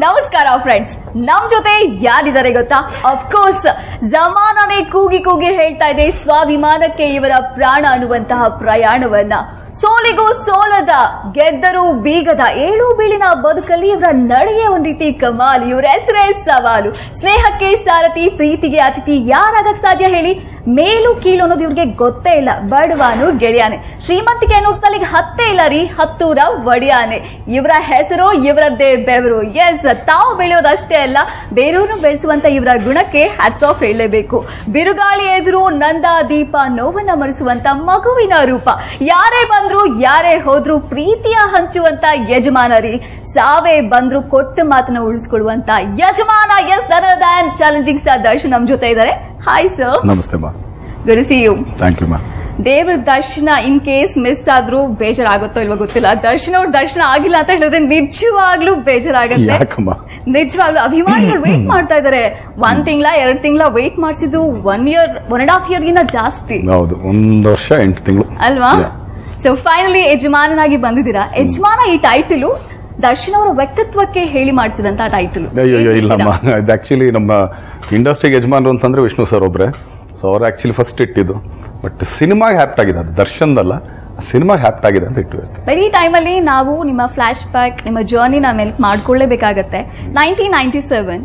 ನಮಸ್ಕಾರ ಫ್ರೆಂಡ್ಸ್, ನಮ್ ಜೊತೆ ಯಾರಿದ್ದಾರೆ ಗೊತ್ತಾ? ಅಫ್ಕೋರ್ಸ್ ಜಮಾನನೇ ಕೂಗಿ ಕೂಗಿ ಹೇಳ್ತಾ ಇದೆ ಸ್ವಾಭಿಮಾನಕ್ಕೆ ಇವರ ಪ್ರಾಣ ಅನ್ನುವಂತಹ ಪ್ರಯಾಣವನ್ನ. ಸೋಲಿಗೂ ಸೋಲದ, ಗೆದ್ದರೂ ಬೀಗದ, ಏಳು ಬೀಳಿನ ಬದುಕಲ್ಲಿ ಇವರ ನಡೆಯೇ ಒಂದ್ ರೀತಿ ಕಮಾಲ್. ಇವರ ಹೆಸರೇ ಸವಾಲು. ಸ್ನೇಹಕ್ಕೆ ಸಾರಥಿ, ಪ್ರೀತಿಗೆ ಅತಿಥಿ, ಯಾರಾಗಕ್ ಸಾಧ್ಯ ಹೇಳಿ? ಮೇಲು ಕೀಳು ಅನ್ನೋದು ಇವ್ರಿಗೆ ಗೊತ್ತೇ ಇಲ್ಲ. ಬಡವಾನು ಗೆಳೆಯಾನೆ, ಶ್ರೀಮಂತಿಕೆ ಅನ್ನೋದು ತಲೆಗೆ ಹತ್ತೇ ಇಲ್ಲ ರೀ, ಹತ್ತೂರ ಒಡಿಯಾನೆ. ಇವರ ಹೆಸರು, ಇವರದ್ದೇ ಬೆವರು. ಎಸ್, ತಾವು ಬೆಳೆಯೋದಷ್ಟೇ ಅಲ್ಲ, ಬೇರೆಯವ್ರನ್ನು ಬೆಳೆಸುವಂತ ಇವರ ಗುಣಕ್ಕೆ ಹ್ಯಾಟ್ಸ್ ಆಫ್ ಹೇಳಲೇಬೇಕು. ಬಿರುಗಾಳಿ ಎದುರು ನಂದ ದೀಪ, ನೋವನ್ನ ಮರೆಸುವಂತ ಮಗುವಿನ ರೂಪ. ಯಾರೇ ಬಂದ್ರು ಯಾರೇ ಹೋದ್ರು ಪ್ರೀತಿಯ ಹಂಚುವಂತ ಯಜಮಾನ ರೀ. ಸಾವೇ ಬಂದ್ರು ಕೊಟ್ಟ ಮಾತನ್ನ ಉಳಿಸ್ಕೊಡುವಂತ ಯಜಮಾನ. ಎಸ್, ನನ್ ದ್ಯಾನ್ ಚಾಲೆಂಜಿಂಗ್ ಸ್ಟಾರ್ ದರ್ಶನ್ ನಮ್ ಜೊತೆ ಇದ್ದಾರೆ. Hi sir. ನಮಸ್ತೆ ಮಾ. Good to see you. Thank you ಮಾ. ದೇವ್ರ ದರ್ಶನ ಇನ್ ಕೇಸ್ ಮಿಸ್ ಆದ್ರೂ ಬೇಜಾರಾಗುತ್ತೋ ಇಲ್ವೋ ಗೊತ್ತಿಲ್ಲ. ದರ್ಶನ ಅವ್ರ ದರ್ಶನ ಆಗಿಲ್ಲ ಅಂತ ಹೇಳಿದ್ರೆ ನಿಜವಾಗ್ಲೂ ಬೇಜಾರಾಗುತ್ತೆ. ನಿಜವಾಗ್ಲೂ ಅಭಿಮಾನಿಗಳು ವೇಟ್ ಮಾಡ್ತಾ ಇದಾರೆ. 1 ತಿಂಗಳ 2 ತಿಂಗಳ ವೇಟ್ ಮಾಡಿಸಿದ್ದು 1 year 1.5 year ಗಿನ್ನ ಜಾಸ್ತಿ. ಹೌದು, 1 ವರ್ಷ 8 ತಿಂಗಳು ಅಲ್ವಾ? ಸೊ ಫೈನಲಿ ಯಜಮಾನನಾಗಿ ಬಂದಿದ್ದೀರಾ. ಯಜಮಾನ ಈ ಟೈಟಲ್ ದರ್ಶನ್ ಅವರ ವ್ಯಕ್ತಿತ್ವಕ್ಕೆ ಹೇಳಿ ಮಾಡಿಸಿದಂತ ಟೈಟಲ್. ಅಯ್ಯೋ ಇಲ್ಲಮ್ಮ, ಇದು ಆಕ್ಚುಲಿ ನಮ್ಮ ಇಂಡಸ್ಟ್ರಿಗೆ ಯಜಮಾನರು ಅಂತಂದ್ರೆ ವಿಷ್ಣು ಸರ್ ಒಬ್ರೆ. ಸೊ ಅವ್ರು ಆಕ್ಚುಲಿ ಫಸ್ಟ್ ಇಟ್ಟಿದ್ದು, ಬಟ್ ಸಿನಿಮಾಗೆ ಹ್ಯಾಪ್ಟ್ ಆಗಿದೆ. ಅದು ದರ್ಶನ್ದಲ್ಲ, ಸಿನಿಮಾಗೆ ಹ್ಯಾಪ್ಟ್ ಆಗಿದೆ ಅಂತ ಇಟ್ಟು. ಬರೀ ಟೈಮಲ್ಲಿ ನಾವು ನಿಮ್ಮ ಫ್ಲಾಶ್ ಬ್ಯಾಕ್, ನಿಮ್ಮ ಜರ್ನಿ ನಾವು ಮಾಡ್ಕೊಳ್ಳೇಬೇಕಾಗತ್ತೆ. 1997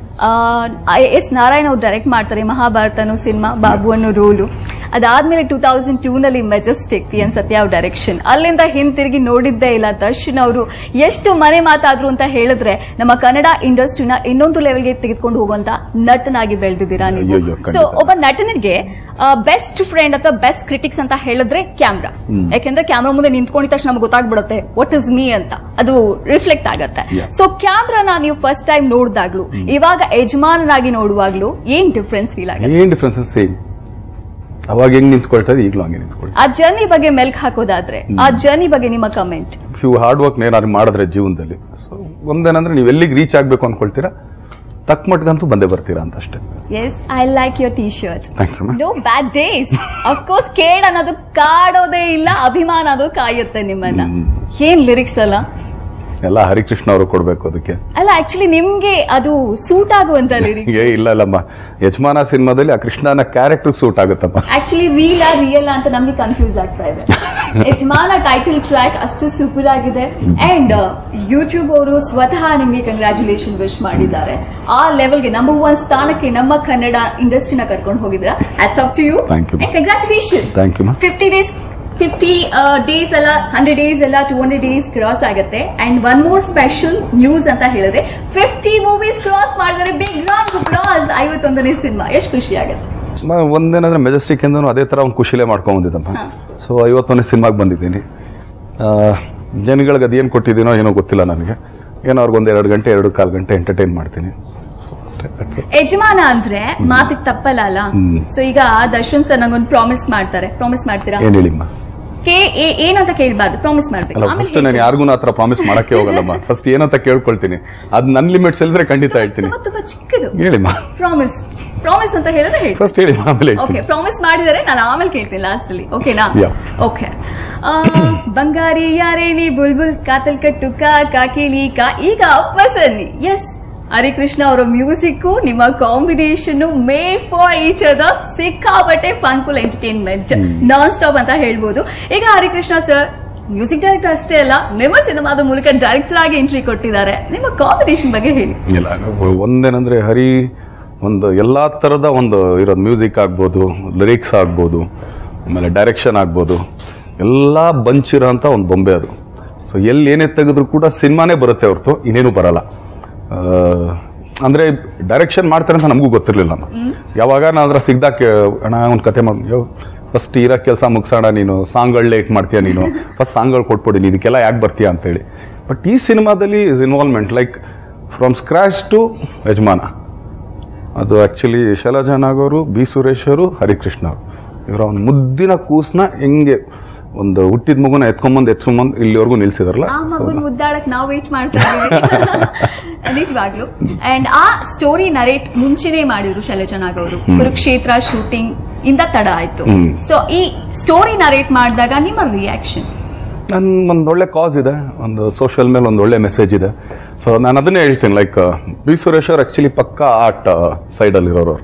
ಎಸ್ ನಾರಾಯಣ್ ಅವ್ರು ಡೈರೆಕ್ಟ್ ಮಾಡ್ತಾರೆ ಮಹಾಭಾರತ ಅನ್ನೋ ಸಿನಿಮಾ, ಬಾಬು ಅನ್ನೋ ರೋಲು. ಅದಾದ್ಮೇಲೆ 2002 ಮೆಜೆಸ್ಟಿಕ್ ಎನ್ ಸತ್ಯ ಅವ್ರ ಡೈರೆಕ್ಷನ್. ಅಲ್ಲಿಂದ ಹಿಂತಿರುಗಿ ನೋಡಿದ್ದೇ ಇಲ್ಲ ದರ್ಶನ್ ಅವರು. ಎಷ್ಟು ಮನೆ ಮಾತಾದ್ರು ಅಂತ ಹೇಳಿದ್ರೆ ನಮ್ಮ ಕನ್ನಡ ಇಂಡಸ್ಟ್ರಿನ ಇನ್ನೊಂದು ಲೆವೆಲ್ಗೆ ತೆಗೆದುಕೊಂಡು ಹೋಗುವಂತ ನಟನಾಗಿ ಬೆಳೆದಿದ್ದೀರಾ ನೀವು. ಸೊ ಒಬ್ಬ ನಟನಿಗೆ ಬೆಸ್ಟ್ ಫ್ರೆಂಡ್ ಅಥವಾ ಬೆಸ್ಟ್ ಕ್ರಿಟಿಕ್ಸ್ ಅಂತ ಹೇಳಿದ್ರೆ ಕ್ಯಾಮ್ರಾ. ಯಾಕೆಂದ್ರೆ ಕ್ಯಾಮ್ರಾ ಮುಂದೆ ನಿಂತ್ಕೊಂಡಿದ ತಕ್ಷಣ ನಮ್ಗೆ ಗೊತ್ತಾಗ್ಬಿಡುತ್ತೆ ವಾಟ್ ಇಸ್ ಮೀ ಅಂತ, ಅದು ರಿಫ್ಲೆಕ್ಟ್ ಆಗತ್ತೆ. ಸೊ ಕ್ಯಾಮ್ರಾನ ನೀವು ಫಸ್ಟ್ ಟೈಮ್ ನೋಡಿದಾಗ್ಲೂ ಇವಾಗ ಯಜಮಾನನಾಗಿ ನೋಡುವಾಗ್ಲೂ ಏನ್ ಡಿಫ್ರೆನ್ಸ್ ಫೀಲ್ ಆಗುತ್ತೆ? ಏನ್ ಡಿಫ್ರೆನ್ಸ್? ಸೇಮ್. ಅವಾಗ ಹೆಂಗ್ ನಿಂತ್ಕೊಳ್ತದೆ ಈಗಲೂ ಹಂಗೆ ನಿಂತ್ಕೊಳ್ತದೆ. ಆ ಜರ್ನಿ ಬಗ್ಗೆ ಮೆಲ್ಕ್ ಹಾಕೋದಾದ್ರೆ ಆ ಜರ್ನಿ ಬಗ್ಗೆ ನಿಮ್ಮ ಕಮೆಂಟ್. ಫ್ಯೂ ಹಾರ್ಡ್ ವರ್ಕ್ ಏನಾದ್ರು ಮಾಡಿದ್ರೆ ಜೀವನದಲ್ಲಿ, ಸೊ ಒಂದೇನಂದ್ರೆ ನೀವು ಎಲ್ಲಿಗೆ ರೀಚ್ ಆಗ್ಬೇಕು ಅನ್ಕೊಳ್ತೀರಾ, ತಕ್ಕ ಮಟ್ಟಿಗಂತೂ ಬಂದೇ ಬರ್ತೀರಾ ಅಂತ ಅಷ್ಟೇ. Yes, I like your T shirt. Thank you. No bad days. Of course ಕೇಡ್ ಅನ್ನೋದು ಕಾಡೋದೇ ಇಲ್ಲ, ಅಭಿಮಾನ ಅದು ಕಾಯುತ್ತೆ ನಿಮ್ಮನ್ನ. ಏನ್ ಲಿರಿಕ್ಸ್ ಅಲ್ಲ, ಎಲ್ಲ ಹರಿಕೃಷ್ಣ ಅವರು ಕೊಡ್ಬೇಕು ಅದಕ್ಕೆ. ಅಲ್ಲ, ಆಕ್ಚುಲಿ ನಿಮ್ಗೆ ಅದು ಸೂಟ್ ಆಗುವಂತ ಲಿರಿಕ್ಸ್. ಇಲ್ಲಮ್ಮ, ಯಜಮಾನ ಸಿನಿಮಾದಲ್ಲಿ ಆ ಕೃಷ್ಣನ ಕ್ಯಾರೆಕ್ಟರ್ ಸೂಟ್ ಆಗುತ್ತಮ್ಮ. ಆಕ್ಚುಲಿ ರಿಯಲ್ ಅಂತ ನಮ್ಗೆ ಕನ್ಫ್ಯೂಸ್ ಆಗ್ತಾ ಇದೆ. ಯಜಮಾನ ಟೈಟಲ್ ಟ್ರ್ಯಾಕ್ ಅಷ್ಟು ಸೂಪರ್ ಆಗಿದೆ. ಅಂಡ್ ಯೂಟ್ಯೂಬ್ ಅವರು ಸ್ವತಃ ನಿಮ್ಗೆ ಕಂಗ್ರಾಚುಲೇಷನ್ ವಿಶ್ ಮಾಡಿದ್ದಾರೆ. ಆ ಲೆವೆಲ್ಗೆ ನಂಬರ್ 1 ಸ್ಥಾನಕ್ಕೆ ನಮ್ಮ ಕನ್ನಡ ಇಂಡಸ್ಟ್ರಿನ ಕರ್ಕೊಂಡು ಹೋಗಿದ್ದೀರಾ. Hats off to you. Congratulation. Thank you. 50 days ಅಲ್ಲ, 100 ಡೇಸ್ ಅಲ್ಲ, 200 ಡೇಸ್ ಕ್ರಾಸ್ ಆಗುತ್ತೆ. And one more special news ಅಂತ ಹೇಳಿದ್ರೆ 50 ಮೂವೀಸ್ ಕ್ರಾಸ್ ಮಾಡಿದರೆ. Big round of applause. 51ನೇ ಸಿನಿಮಾ. ಎಷ್ಟು ಖುಷಿ ಆಗುತ್ತೆ? ಒಂದೇನಂದ್ರೆ ಮೆಜೆಸ್ಟಿಕ್ ಇಂದನೂ ಅದೇ ತರ ಒಂದು ಖುಷಿಲೇ ಮಾಡ್ಕೊಂಡ್ ಬಂದಿದ್ದಮ್ಮ. ಸೊ 51ನೇ ಸಿನಿಮಾಗೆ ಬಂದಿದ್ದೀನಿ. ಜನಗಳಿಗೆ ಅದೇನು ಕೊಟ್ಟಿದ್ದೀನೋ ಏನೋ ಗೊತ್ತಿಲ್ಲ ನನಗೆ. ಏನೋ ಅವ್ರಿಗೆ 1-2 ಗಂಟೆ 2-4 ಗಂಟೆ ಎಂಟರ್ಟೈನ್ ಮಾಡ್ತೀನಿ. ಯಜಮಾನ ಅಂದ್ರೆ ಮಾತಿಗೆ ತಪ್ಪಲ್ಲ ಅಲ್ಲ. ಸೊ ಈಗ ದರ್ಶನ್ ಸರ್ ನಂಗೊಂದು ಪ್ರಾಮಿಸ್ ಮಾಡ್ತಾರೆ. ಪ್ರಾಮಿಸ್ ಮಾಡ್ತೀರಾ? ಏನ್ ಹೇಳಿಮ್ಮ? ಏನಂತ ಕೇಳಬಾರ್ದು, ಪ್ರಾಮಿಸ್ ಮಾಡ್ಬೇಕು. ನಾನು ಯಾರಿಗೂ ಆತರ ಪ್ರಾಮಿಸ್ ಮಾಡಕ್ಕೆ ಹೋಗಲ್ಲಮ್ಮ. ಫಸ್ಟ್ ಏನಂತ ಕೇಳ್ಕೊಳ್ತೀನಿ, ಅದ್ ನನ್ ಲಿಮಿಟ್ಸ್ ಇಲ್ದ್ರೆ ಖಂಡಿತ ಹೇಳ್ತೀನಿ. ತುಂಬಾ ಚಿಕ್ಕದು ಹೇಳಿಮ್ಮ. ಪ್ರಾಮಿಸ್ ಅಂತ ಹೇಳಿದ್ರೆ ಹೇಳಿ. ಫಸ್ಟ್ ಹೇಳಿ, ಆಮೇಲೆ. ಓಕೆ, ಪ್ರಾಮಿಸ್ ಮಾಡಿದರೆ ನಾನು ಆಮೇಲೆ ಕೇಳ್ತೀನಿ ಲಾಸ್ಟ್ ಅಲ್ಲಿ. ಓಕೆನಾ? ಓಕೆ. ಬಂಗಾರಿ ಯಾರೇ ನೀ ಬುಲ್ಬುಲ್ ಕಾತಲ್ ಕಟ್ಟು ಕಾ ಕೇಳಿ ಕಾ ಈಗ ಅಪ್ಪಸನ್ನಿ. ಎಸ್, ಹರಿಕೃಷ್ಣ ಅವರ ಮ್ಯೂಸಿಕ್, ನಿಮ್ಮ combination made for each other. ಸಿಕ್ಕಾಬಟ್ಟೆ ಫನ್ಫುಲ್ ಎಂಟರ್ಟೈನ್ಮೆಂಟ್ ನಾನ್ ಸ್ಟಾಪ್ ಅಂತ ಹೇಳ್ಬೋದು. ಈಗ ಹರಿಕೃಷ್ಣ ಸರ್ ಮ್ಯೂಸಿಕ್ ಡೈರೆಕ್ಟರ್ ಅಷ್ಟೇ ಅಲ್ಲ, ನಿಮ್ಮ ಸಿನಿಮಾದ ಮೂಲಕ ಡೈರೆಕ್ಟರ್ ಆಗಿ ಎಂಟ್ರಿ ಕೊಟ್ಟಿದ್ದಾರೆ. ನಿಮ್ಮ ಕಾಂಬಿನೇಷನ್ ಬಗ್ಗೆ ಹೇಳಿ. ಇಲ್ಲ, ಒಂದೇನಂದ್ರೆ ಹರಿ ಒಂದು ಎಲ್ಲಾ ತರದ ಒಂದು ಇರೋದು, ಮ್ಯೂಸಿಕ್ ಆಗ್ಬೋದು, ಲಿರಿಕ್ಸ್ ಆಗ್ಬೋದು, ಆಮೇಲೆ ಡೈರೆಕ್ಷನ್ ಆಗ್ಬೋದು, ಎಲ್ಲಾ ಬಂಚಿರೋ ಅಂತ ಒಂದು ಬೊಂಬೆ ಅದು. ಸೊ ಎಲ್ಲಿ ಏನೇ ತೆಗೆದ್ರು ಕೂಡ ಸಿನಿಮಾನೇ ಬರುತ್ತೆ ಹೊರತು ಇನ್ನೇನು ಬರಲ್ಲ. ಅಂದ್ರೆ ಡೈರೆಕ್ಷನ್ ಮಾಡ್ತಾರೆ ಅಂತ ನಮಗೂ ಗೊತ್ತಿರ್ಲಿಲ್ಲ. ಯಾವಾಗ ನಾ ಅದ್ರ ಸಿಗ್ದಾಕ ಅಣ್ಣ ಒಂದು ಕತೆ ಮಾಡಿ, ಫಸ್ಟ್ ಇರೋ ಕೆಲಸ ಮುಗಿಸೋಣ, ನೀನು ಸಾಂಗ್ಗಳು ಲೇಟ್ ಮಾಡ್ತೀಯ, ನೀನು ಫಸ್ಟ್ ಸಾಂಗ್ಗಳು ಕೊಟ್ಬಿಡಿ, ಇದಕ್ಕೆಲ್ಲ ಯಾಕೆ ಬರ್ತೀಯ ಅಂತೇಳಿ. ಬಟ್ ಈ ಸಿನಿಮಾದಲ್ಲಿ involvement like from scratch to Yajamana. ಅದು ಆಕ್ಚುಲಿ ಶೈಲಜಾ ನಾಗವರು, ಬಿ ಸುರೇಶ್ ಅವರು, ಹರಿಕೃಷ್ಣ ಅವರು, ಇವರ ಒಂದು ಮುದ್ದಿನ ಕೂಸ್ನ ಹೆಂಗೆ ಒಂದು ಹುಟ್ಟಿದ ಮಗುನ ಎತ್ಕೊಂಬಂದ್ ಇಲ್ಲಿವರೆಗೂ ನಿಲ್ಸಿದಾರಲ್ಲ, ಮುದ್ದಾಡಕ್ ನಾವು ವೇಟ್ ಮಾಡ್ತೀವಿ ನಿಜವಾಗ್ಲು. ಅಂಡ್ ಆ ಸ್ಟೋರಿ ನರೇಟ್ ಮುಂಚೆನೆ ಮಾಡಿದ್ರು ಶೈಲಜಾ ನಾಗ್ ಅವರು. ಕುರುಕ್ಷೇತ್ರ ಶೂಟಿಂಗ್ ಇಂದ ತಡ ಆಯ್ತು. ಸೊ ಈ ಸ್ಟೋರಿ ನರೇಟ್ ಮಾಡಿದಾಗ ನಿಮ್ಮ ರಿಯಾಕ್ಷನ್? ಒಂದೊಳ್ಳೆ ಕಾಸ್ ಇದೆ, ಒಂದು ಸೋಷಿಯಲ್ ಮೇಲೆ ಒಂದೊಳ್ಳೆ ಮೆಸೇಜ್ ಇದೆ. ಸೊ ನಾನು ಅದನ್ನೇ ಹೇಳ್ತೀನಿ, ಲೈಕ್ ಬಿ ಸುರೇಶ್ ಅವ್ರು ಆಕ್ಚುಲಿ ಪಕ್ಕಾ ಆರ್ಟ್ ಸೈಡಲ್ಲಿ ಇರೋರು,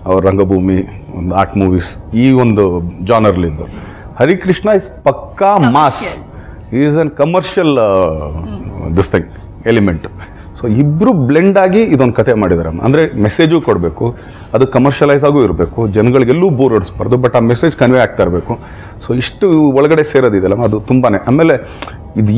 ಅವ್ರ ರಂಗಭೂಮಿ ಒಂದು ಆರ್ಟ್ ಮೂವೀಸ್ ಈ ಒಂದು ಜಾನರ್ಲಿದ್ದು. ಹರಿಕೃಷ್ಣ ಇಸ್ ಪಕ್ಕಾ mass, is an commercial this thing element. So ಇಬ್ರು ಬ್ಲೆಂಡ್ ಆಗಿ ಇದೊಂದು ಕತೆ ಮಾಡಿದಾರೆ. ಅಂದ್ರೆ ಮೆಸೇಜು ಕೊಡಬೇಕು, ಅದು ಕಮರ್ಷಿಯಲೈಸ್ ಆಗು ಇರಬೇಕು, ಜನಗಳಿಗೆಲ್ಲೂ ಬೋರ್ ಹೊಡಿಸ್ಬಾರ್ದು, ಬಟ್ ಆ ಮೆಸೇಜ್ ಕನ್ವೆ ಆಗ್ತಾ ಇರಬೇಕು. ಸೊ ಇಷ್ಟು ಒಳಗಡೆ ಸೇರೋದಿದೆಯಲ್ಲ ಅದು ತುಂಬಾನೇ. ಆಮೇಲೆ ಇದು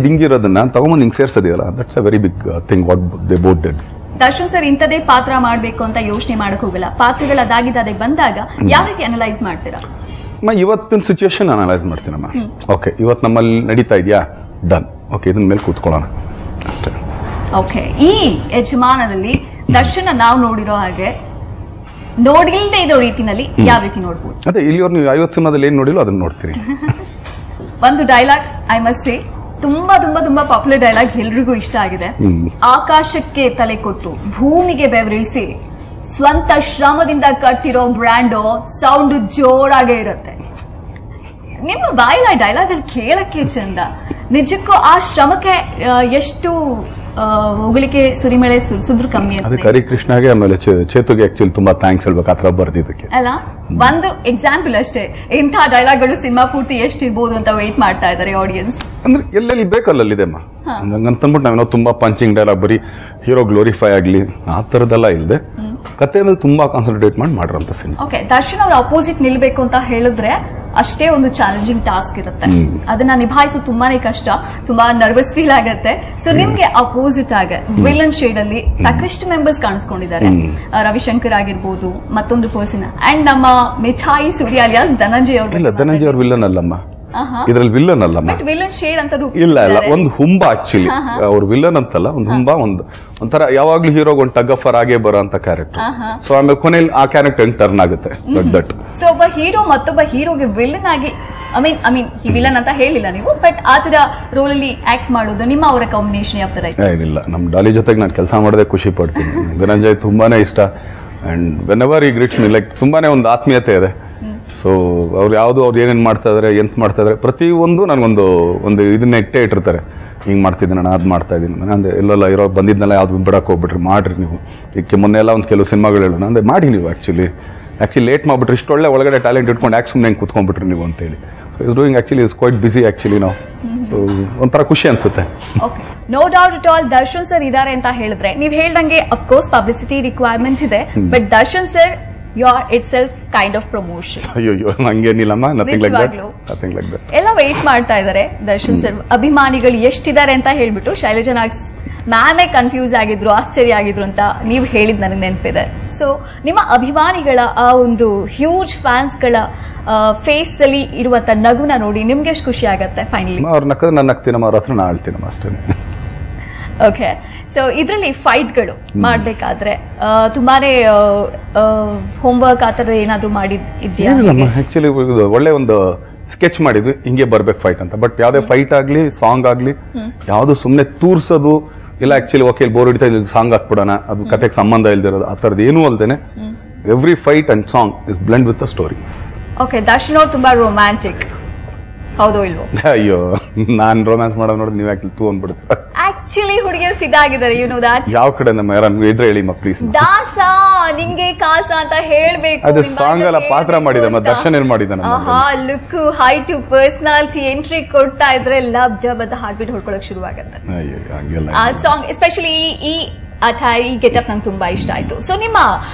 ಹಿಂಗಿರೋದನ್ನ ತಗೊಂಬಂದು ಹಿಂಗೆ ಸೇರ್ಸೋದಿದೆಯಲ್ಲ, that's a very big thing what they both did. Darshan sir ಇಂಥದೇ ಪಾತ್ರ ಮಾಡಬೇಕು ಅಂತ ಯೋಚನೆ ಮಾಡಕ್ ಹೋಗಲ್ಲ, ಪಾತ್ರಗಳು ಅದಾಗಿದ್ದಾಗ ಬಂದಾಗ ಯಾವ ರೀತಿ ಅನಲೈಸ್ ಮಾಡ್ತೀರಾ? ಇವತ್ತಿನ ಸಿಚುಯೇಷನ್ ಅನಲೈಸ್ ಮಾಡ್ತೀನಮ್ಮ. ಓಕೆ, ಇವತ್ತು ನಮ್ಮಲ್ಲಿ ನಡೀತಾ ಇದೆಯಾ, ಡನ್, ಓಕೆ, ಇದನ್ನ ಮೇಲೆ ಕೂತ್ಕೊಳ್ಳೋಣ ಅಷ್ಟೇ. ಓಕೆ, ಈ ಯಜಮಾನದಲ್ಲಿ ದರ್ಶನ ನಾವು ನೋಡಿರೋ ಹಾಗೆ ನೋಡಿಲ್ದೇ ಇರೋ ರೀತಿನಲ್ಲಿ ಯಾವ ರೀತಿ ನೋಡ್ಬೋದು? ಅದೇ ಇಲ್ಲಿಯವ್ರು ನೀವು 50 ಸಿನಿಮಾದಲ್ಲಿ ಏನ್ ನೋಡಿಲ್ಲ ಅದನ್ನ ನೋಡ್ತೀರಿ. ಒಂದು ಡೈಲಾಗ್ ಐ ಮಸ್ಟ್ ಸೇ, ತುಂಬಾ ತುಂಬಾ ತುಂಬಾ ಪಾಪ್ಯುಲರ್ ಡೈಲಾಗ್, ಎಲ್ರಿಗೂ ಇಷ್ಟ ಆಗಿದೆ. ಆಕಾಶಕ್ಕೆ ತಲೆ ಕೊಟ್ಟು ಭೂಮಿಗೆ ಬೆವರಿಸಿ ಸ್ವಂತ ಶ್ರಮದಿಂದ ಕಟ್ಟಿರೋ ಬ್ರ್ಯಾಂಡು ಸೌಂಡ್ ಜೋರಾಗೇ ಇರುತ್ತೆ. ನಿಮ್ಮ ಬಾಯಿಲ ಡೈಲಾಗ್ ಅಲ್ಲಿ ಕೇಳಕ್ಕೆ ಚಂದ. ನಿಜಕ್ಕೂ ಆ ಶ್ರಮಕ್ಕೆ ಎಷ್ಟು ಹೋಗ್ಲಿಕ್ಕೆ ಸುರಿಮಳೆ ಸುರಿಸಿದ್ರು ಕಮ್ಮಿ ಅಂತ. ಅದಕ್ಕೆ ಹರಿಕೃಷ್ಣಗೆ ಆಮೇಲೆ ಚೇತುಗೆ ಆಕ್ಚುಲಿ ತುಂಬಾ ಥ್ಯಾಂಕ್ಸ್ ಹೇಳ್ಬೇಕು ಆತರ ಬರ್ದಿದ್ದಕ್ಕೆ. ಅಲ್ಲ, ಒಂದು ಎಕ್ಸಾಂಪಲ್ ಅಷ್ಟೇ, ಇಂಥ ಡೈಲಾಗ್ಗಳು ಸಿನಿಮಾ ಪೂರ್ತಿ ಎಷ್ಟಿರ್ಬೋದು ಅಂತ ವೇಟ್ ಮಾಡ್ತಾ ಇದಾರೆ ಆಡಿಯನ್ಸ್. ಅಂದ್ರೆ ಎಲ್ಲೆಲ್ಲಿ ಬೇಕಲ್ಲಲ್ಲಿದೆಮ್ಮ, ಹಂಗಂತಂದ್ಬಿಟ್ಟು ನಾವೇನೋ ತುಂಬಾ ಪಂಚಿಂಗ್ ಡೈಲಾಗ್ ಬರೀ ಹೀರೋ ಗ್ಲೋರಿಫೈ ಆಗ್ಲಿ ಆ ತರದೆಲ್ಲ ಇಲ್ಲದೆ ಕತೆ ಮೇಲೆ ತುಂಬಾ ಕಾನ್ಸಂಟ್ರೇಟ್ ಮಾಡಿ ಮಾಡಿರೋಂಥ ಸಿನಿಮಾ. ಓಕೆ, ದರ್ಶನ್ ಅವ್ರ ಅಪೋಸಿಟ್ ನಿಲ್ಬೇಕು ಅಂತ ಹೇಳಿದ್ರೆ ಅಷ್ಟೇ ಒಂದು ಚಾಲೆಂಜಿಂಗ್ ಟಾಸ್ಕ್ ಇರುತ್ತೆ, ಅದನ್ನ ನಿಭಾಯಿಸೋದು ತುಂಬಾನೇ ಕಷ್ಟ, ತುಂಬಾ ನರ್ವಸ್ ಫೀಲ್ ಆಗತ್ತೆ. ಸೊ ನಿಮ್ಗೆ ಅಪೋಸಿಟ್ ಆಗ ವಿಲನ್ ಶೇಡ್ ಅಲ್ಲಿ ಸಾಕಷ್ಟು ಮೆಂಬರ್ಸ್ ಕಾಣಿಸ್ಕೊಂಡಿದ್ದಾರೆ. ರವಿಶಂಕರ್ ಆಗಿರ್ಬೋದು, ಮತ್ತೊಂದು ಪರ್ಸನ್, ಅಂಡ್ ನಮ್ಮ ಮಿಠಾಯಿ ಸೂರ್ಯ ಅಲಿಯಾಸ್ ಧನಂಜಯ್ ಅವರು. ಇಲ್ಲ, ಧನಂಜಯ್ ಅವ್ರ ವಿಲನ್ ಅಲ್ಲಮ್ಮ, ಇದ್ರಲ್ಲಿ ವಿಲ್ಲನ್ ಅಲ್ಲ, ವಿಲನ್ ಶೇಡ್ ಅಂತ ಇಲ್ಲ ಇಲ್ಲ, ಒಂದು ಹುಂಬ ಆಕ್ಚುಲಿ ಅವ್ರ ವಿಲ್ಲನ್ ಅಂತಲ್ಲ, ಒಂದು ಹುಂಬ, ಒಂಥರ ಯಾವಾಗ್ಲೂ ಹೀರೋಗ್ ಒಂದು ಟಗ್ ಆಫರ್ ಆಗೇ ಬರೋ ಅಂತ ಕ್ಯಾರೆಕ್ಟರ್. ಸೊ ಆಮೇಲೆ ಕೊನೆಯಲ್ಲಿ ಆ ಕ್ಯಾರೆಕ್ಟರ್ ಟರ್ನ್ ಆಗುತ್ತೆ. ಸೊ ಒಬ್ಬ ಹೀರೋ ಮತ್ತೊಬ್ಬ ಹೀರೋಗೆ ವಿಲ್ಲನ್ ಆಗಿ, ಐ ಮೀನ್ ವಿಲನ್ ಅಂತ ಹೇಳಿಲ್ಲ ನೀವು, ಬಟ್ ಆ ತರ ರೋಲ್ ಅಲ್ಲಿ ಆಕ್ಟ್ ಮಾಡೋದು ನಿಮ್ಮ ಅವರ ಕಾಂಬಿನೇಷನ್ ಯಾವ ತರ? ಏನಿಲ್ಲ, ನಮ್ ಡಾಲಿ ಜೊತೆಗೆ ನಾನು ಕೆಲಸ ಮಾಡೋದೇ ಖುಷಿ ಪಡ್ತೀನಿ. ಧನಂಜಯ್ ತುಂಬಾನೇ ಇಷ್ಟ, ಅಂಡ್ ವೆನ್ ಎವರ್ ಈ ಗ್ರೀಟ್ಸ್ ಮೀ, ಲೈಕ್ ತುಂಬಾನೇ ಒಂದು ಆತ್ಮೀಯತೆ ಇದೆ. ಸೊ ಅವ್ರು ಯಾವುದು ಅವ್ರು ಏನೇನು ಮಾಡ್ತಾ ಇದಾರೆ, ಎಂತ ಮಾಡ್ತಾ ಇದಾರೆ, ಪ್ರತಿಯೊಂದು ನನಗೊಂದು ಇದನ್ನ ಇಟ್ಟಿರ್ತಾರೆ. ಹಿಂಗೆ ಮಾಡ್ತಿದ್ದೀನಿ, ಅದು ಮಾಡ್ತಾ ಇದ್ದೀನಿ ಅಂದ್ರೆ ಎಲ್ಲೆಲ್ಲ ಇರೋ ಬಂದಿದ್ನೆಲ್ಲ ಯಾವ್ದು ಬಿಡಕ್ಕೆ ಹೋಗ್ಬಿಟ್ರಿ, ಮಾಡ್ರಿ ನೀವು. ಇದಕ್ಕೆ ಮೊನ್ನೆ ಎಲ್ಲ ಒಂದು ಕೆಲವು ಸಿನಿಮಾಗಳು ಹೇಳೋಣ ಅಂದ್ರೆ ಮಾಡಿ ನೀವು ಆಕ್ಚುಲಿ ಲೇಟ್ ಮಾಡ್ಬಿಟ್ರಿ, ಇಷ್ಟು ಒಳ್ಳೆ ಒಳಗಡೆ ಟ್ಯಾಲೆಂಟ್ ಇಟ್ಕೊಂಡು ಯಾಕೆ ಸುಮ್ಮನೆ ಹೆಂಗೆ ಕೂತ್ಕೊಂಡ್ಬಿಟ್ರಿ ನೀವು ಅಂತೇಳಿ. So is doing actually is quite busy actually ನಾವು. ಒಂಥರ ಖುಷಿ ಅನ್ಸುತ್ತೆ. No doubt at all, Darshan sir ಇದಾರೆ ಅಂತ ಹೇಳಿದ್ರೆ ನೀವು ಹೇಳ್ದಂಗೆ ಅಫ್ಕೋರ್ಸ್ ಪಬ್ಲಿಸಿಟಿ ರಿಕ್ವೈರ್ಮೆಂಟ್ ಇದೆ, but Darshan sir your itself kind of promotion. ಅಯ್ಯೋ ಹಂಗೇನಿಲ್ಲಮ್ಮ, ನಥಿಂಗ್ ಲೈಕ್ ದಟ್. ಎಲ್ಲ ವೇಟ್ ಮಾಡ್ತಾ ಇದಾರೆ ದರ್ಶನ್ ಸರ್ ಅಭಿಮಾನಿಗಳು ಎಷ್ಟಿದ್ದಾರೆ ಅಂತ ಹೇಳ್ಬಿಟ್ಟು. ಶೈಲಜಾ ನಾಗ್ ಮ್ಯಾಮೇ ಕನ್ಫ್ಯೂಸ್ ಆಗಿದ್ರು, ಆಶ್ಚರ್ಯ ಆಗಿದ್ರು ಅಂತ ನೀವು ಹೇಳಿದ್ ನನಗೆ ನೆನಪಿದೆ. ಸೊ ನಿಮ್ಮ ಅಭಿಮಾನಿಗಳ ಆ ಒಂದು ಹ್ಯೂಜ್ ಫ್ಯಾನ್ಸ್ ಗಳ ಫೇಸ್ ಅಲ್ಲಿ ಇರುವಂತ ನಗುನ ನೋಡಿ ನಿಮ್ಗೆ ಎಷ್ಟು ಖುಷಿ ಆಗತ್ತೆ ಫೈನಲಿ? ಅವ್ರ ನಕ್ಕದ ನಾನು ನಗ್ತೀನಮ್ಮ, ಅವ್ರ ಹತ್ರ ನಾನು ಆಳ್ತೀನಮ್ಮ ಅಷ್ಟೇ. ಓಕೆ, ಸೊ ಇದರಲ್ಲಿ ಫೈಟ್ಗಳು ಮಾಡಬೇಕಾದ್ರೆ ತುಂಬಾನೇ ಹೋಮ್ವರ್ಕ್ ಆ ಥರ ಏನಾದ್ರು ಮಾಡಿದ್ಯಾ? ಆಕ್ಚುಲಿ ಒಳ್ಳೆ ಒಂದು ಸ್ಕೆಚ್ ಮಾಡಿದ್ವಿ, ಹಿಂಗೆ ಬರ್ಬೇಕು ಫೈಟ್ ಅಂತ. ಬಟ್ ಯಾವ್ದೇ ಫೈಟ್ ಆಗ್ಲಿ ಸಾಂಗ್ ಆಗ್ಲಿ ಯಾವ್ದು ಸುಮ್ನೆ ತೂರ್ಸೋದು ಇಲ್ಲ. ಆಕ್ಚುಲಿ ಓಕೆ ಬೋರ್ ಹಿಡಿತಾ ಇಲ್ಲಿ ಸಾಂಗ್ ಹಾಕ್ಬಿಡೋಣ, ಅದು ಕತೆಗೆ ಸಂಬಂಧ ಇಲ್ದಿರೋದು ಆ ಥರದ್ದು ಏನೂ ಅಲ್ದೇನೆ every fight and song is blend with a story. Okay, Darshan ಅವ್ರು ತುಂಬಾ ರೊಮ್ಯಾಂಟಿಕ್, ಹೌದೋ ಇಲ್ವೋ? ಅಯ್ಯೋ, ನಾನ್ ರೊಮ್ಯಾನ್ಸ್ ಮಾಡೋದು ನೋಡಿದ್ರೆ ನೀವು ಆಕ್ಚುಲಿ ತೂ ಅಂದ್ಬಿಡುತ್ತೆ. ಆಕ್ಚುಲಿ ಹುಡುಗಿಯರು ಫಿದಾ ಆಗಿದ್ದಾರೆ, ಯು ನೋ ದಟ್. ಯಾವ ಕಡೆ ನಮ್ಮ ಯಾರು ಇದ್ರೆ ಹೇಳಿ ಪ್ಲೀಸ್. ದಾಸ ನಿಂಗೆ ಕಾಸ ಅಂತ ಹೇಳ್ಬೇಕು. ಅದು ಸಾಂಗ್ ಅಲ್ಲ, ಪಾತ್ರ ಮಾಡಿದ ದರ್ಶನ್ ಏನ್ ಮಾಡಿದಾನೆ. ಲುಕ್, ಹೈಟ್, ಪರ್ಸನಾಲಿಟಿ ಎಂಟ್ರಿ ಕೊಡ್ತಾ ಇದ್ರೆ ಲವ್ ಜಬ್ ಅಂತ ಹಾರ್ಟ್ ಬೀಟ್ ಹೊಡ್ಕೊಳಕ್ ಶುರು ಆಗುತ್ತೆ. ಆ ಸಾಂಗ್ ಎಸ್ಪೆಷಲಿ ಈ ಅಟಾರಿ ಗೆಟಪ್ ನಂಗೆ ತುಂಬಾ ಇಷ್ಟ ಆಯ್ತು. ಸೊ ನಿಮ್ಮ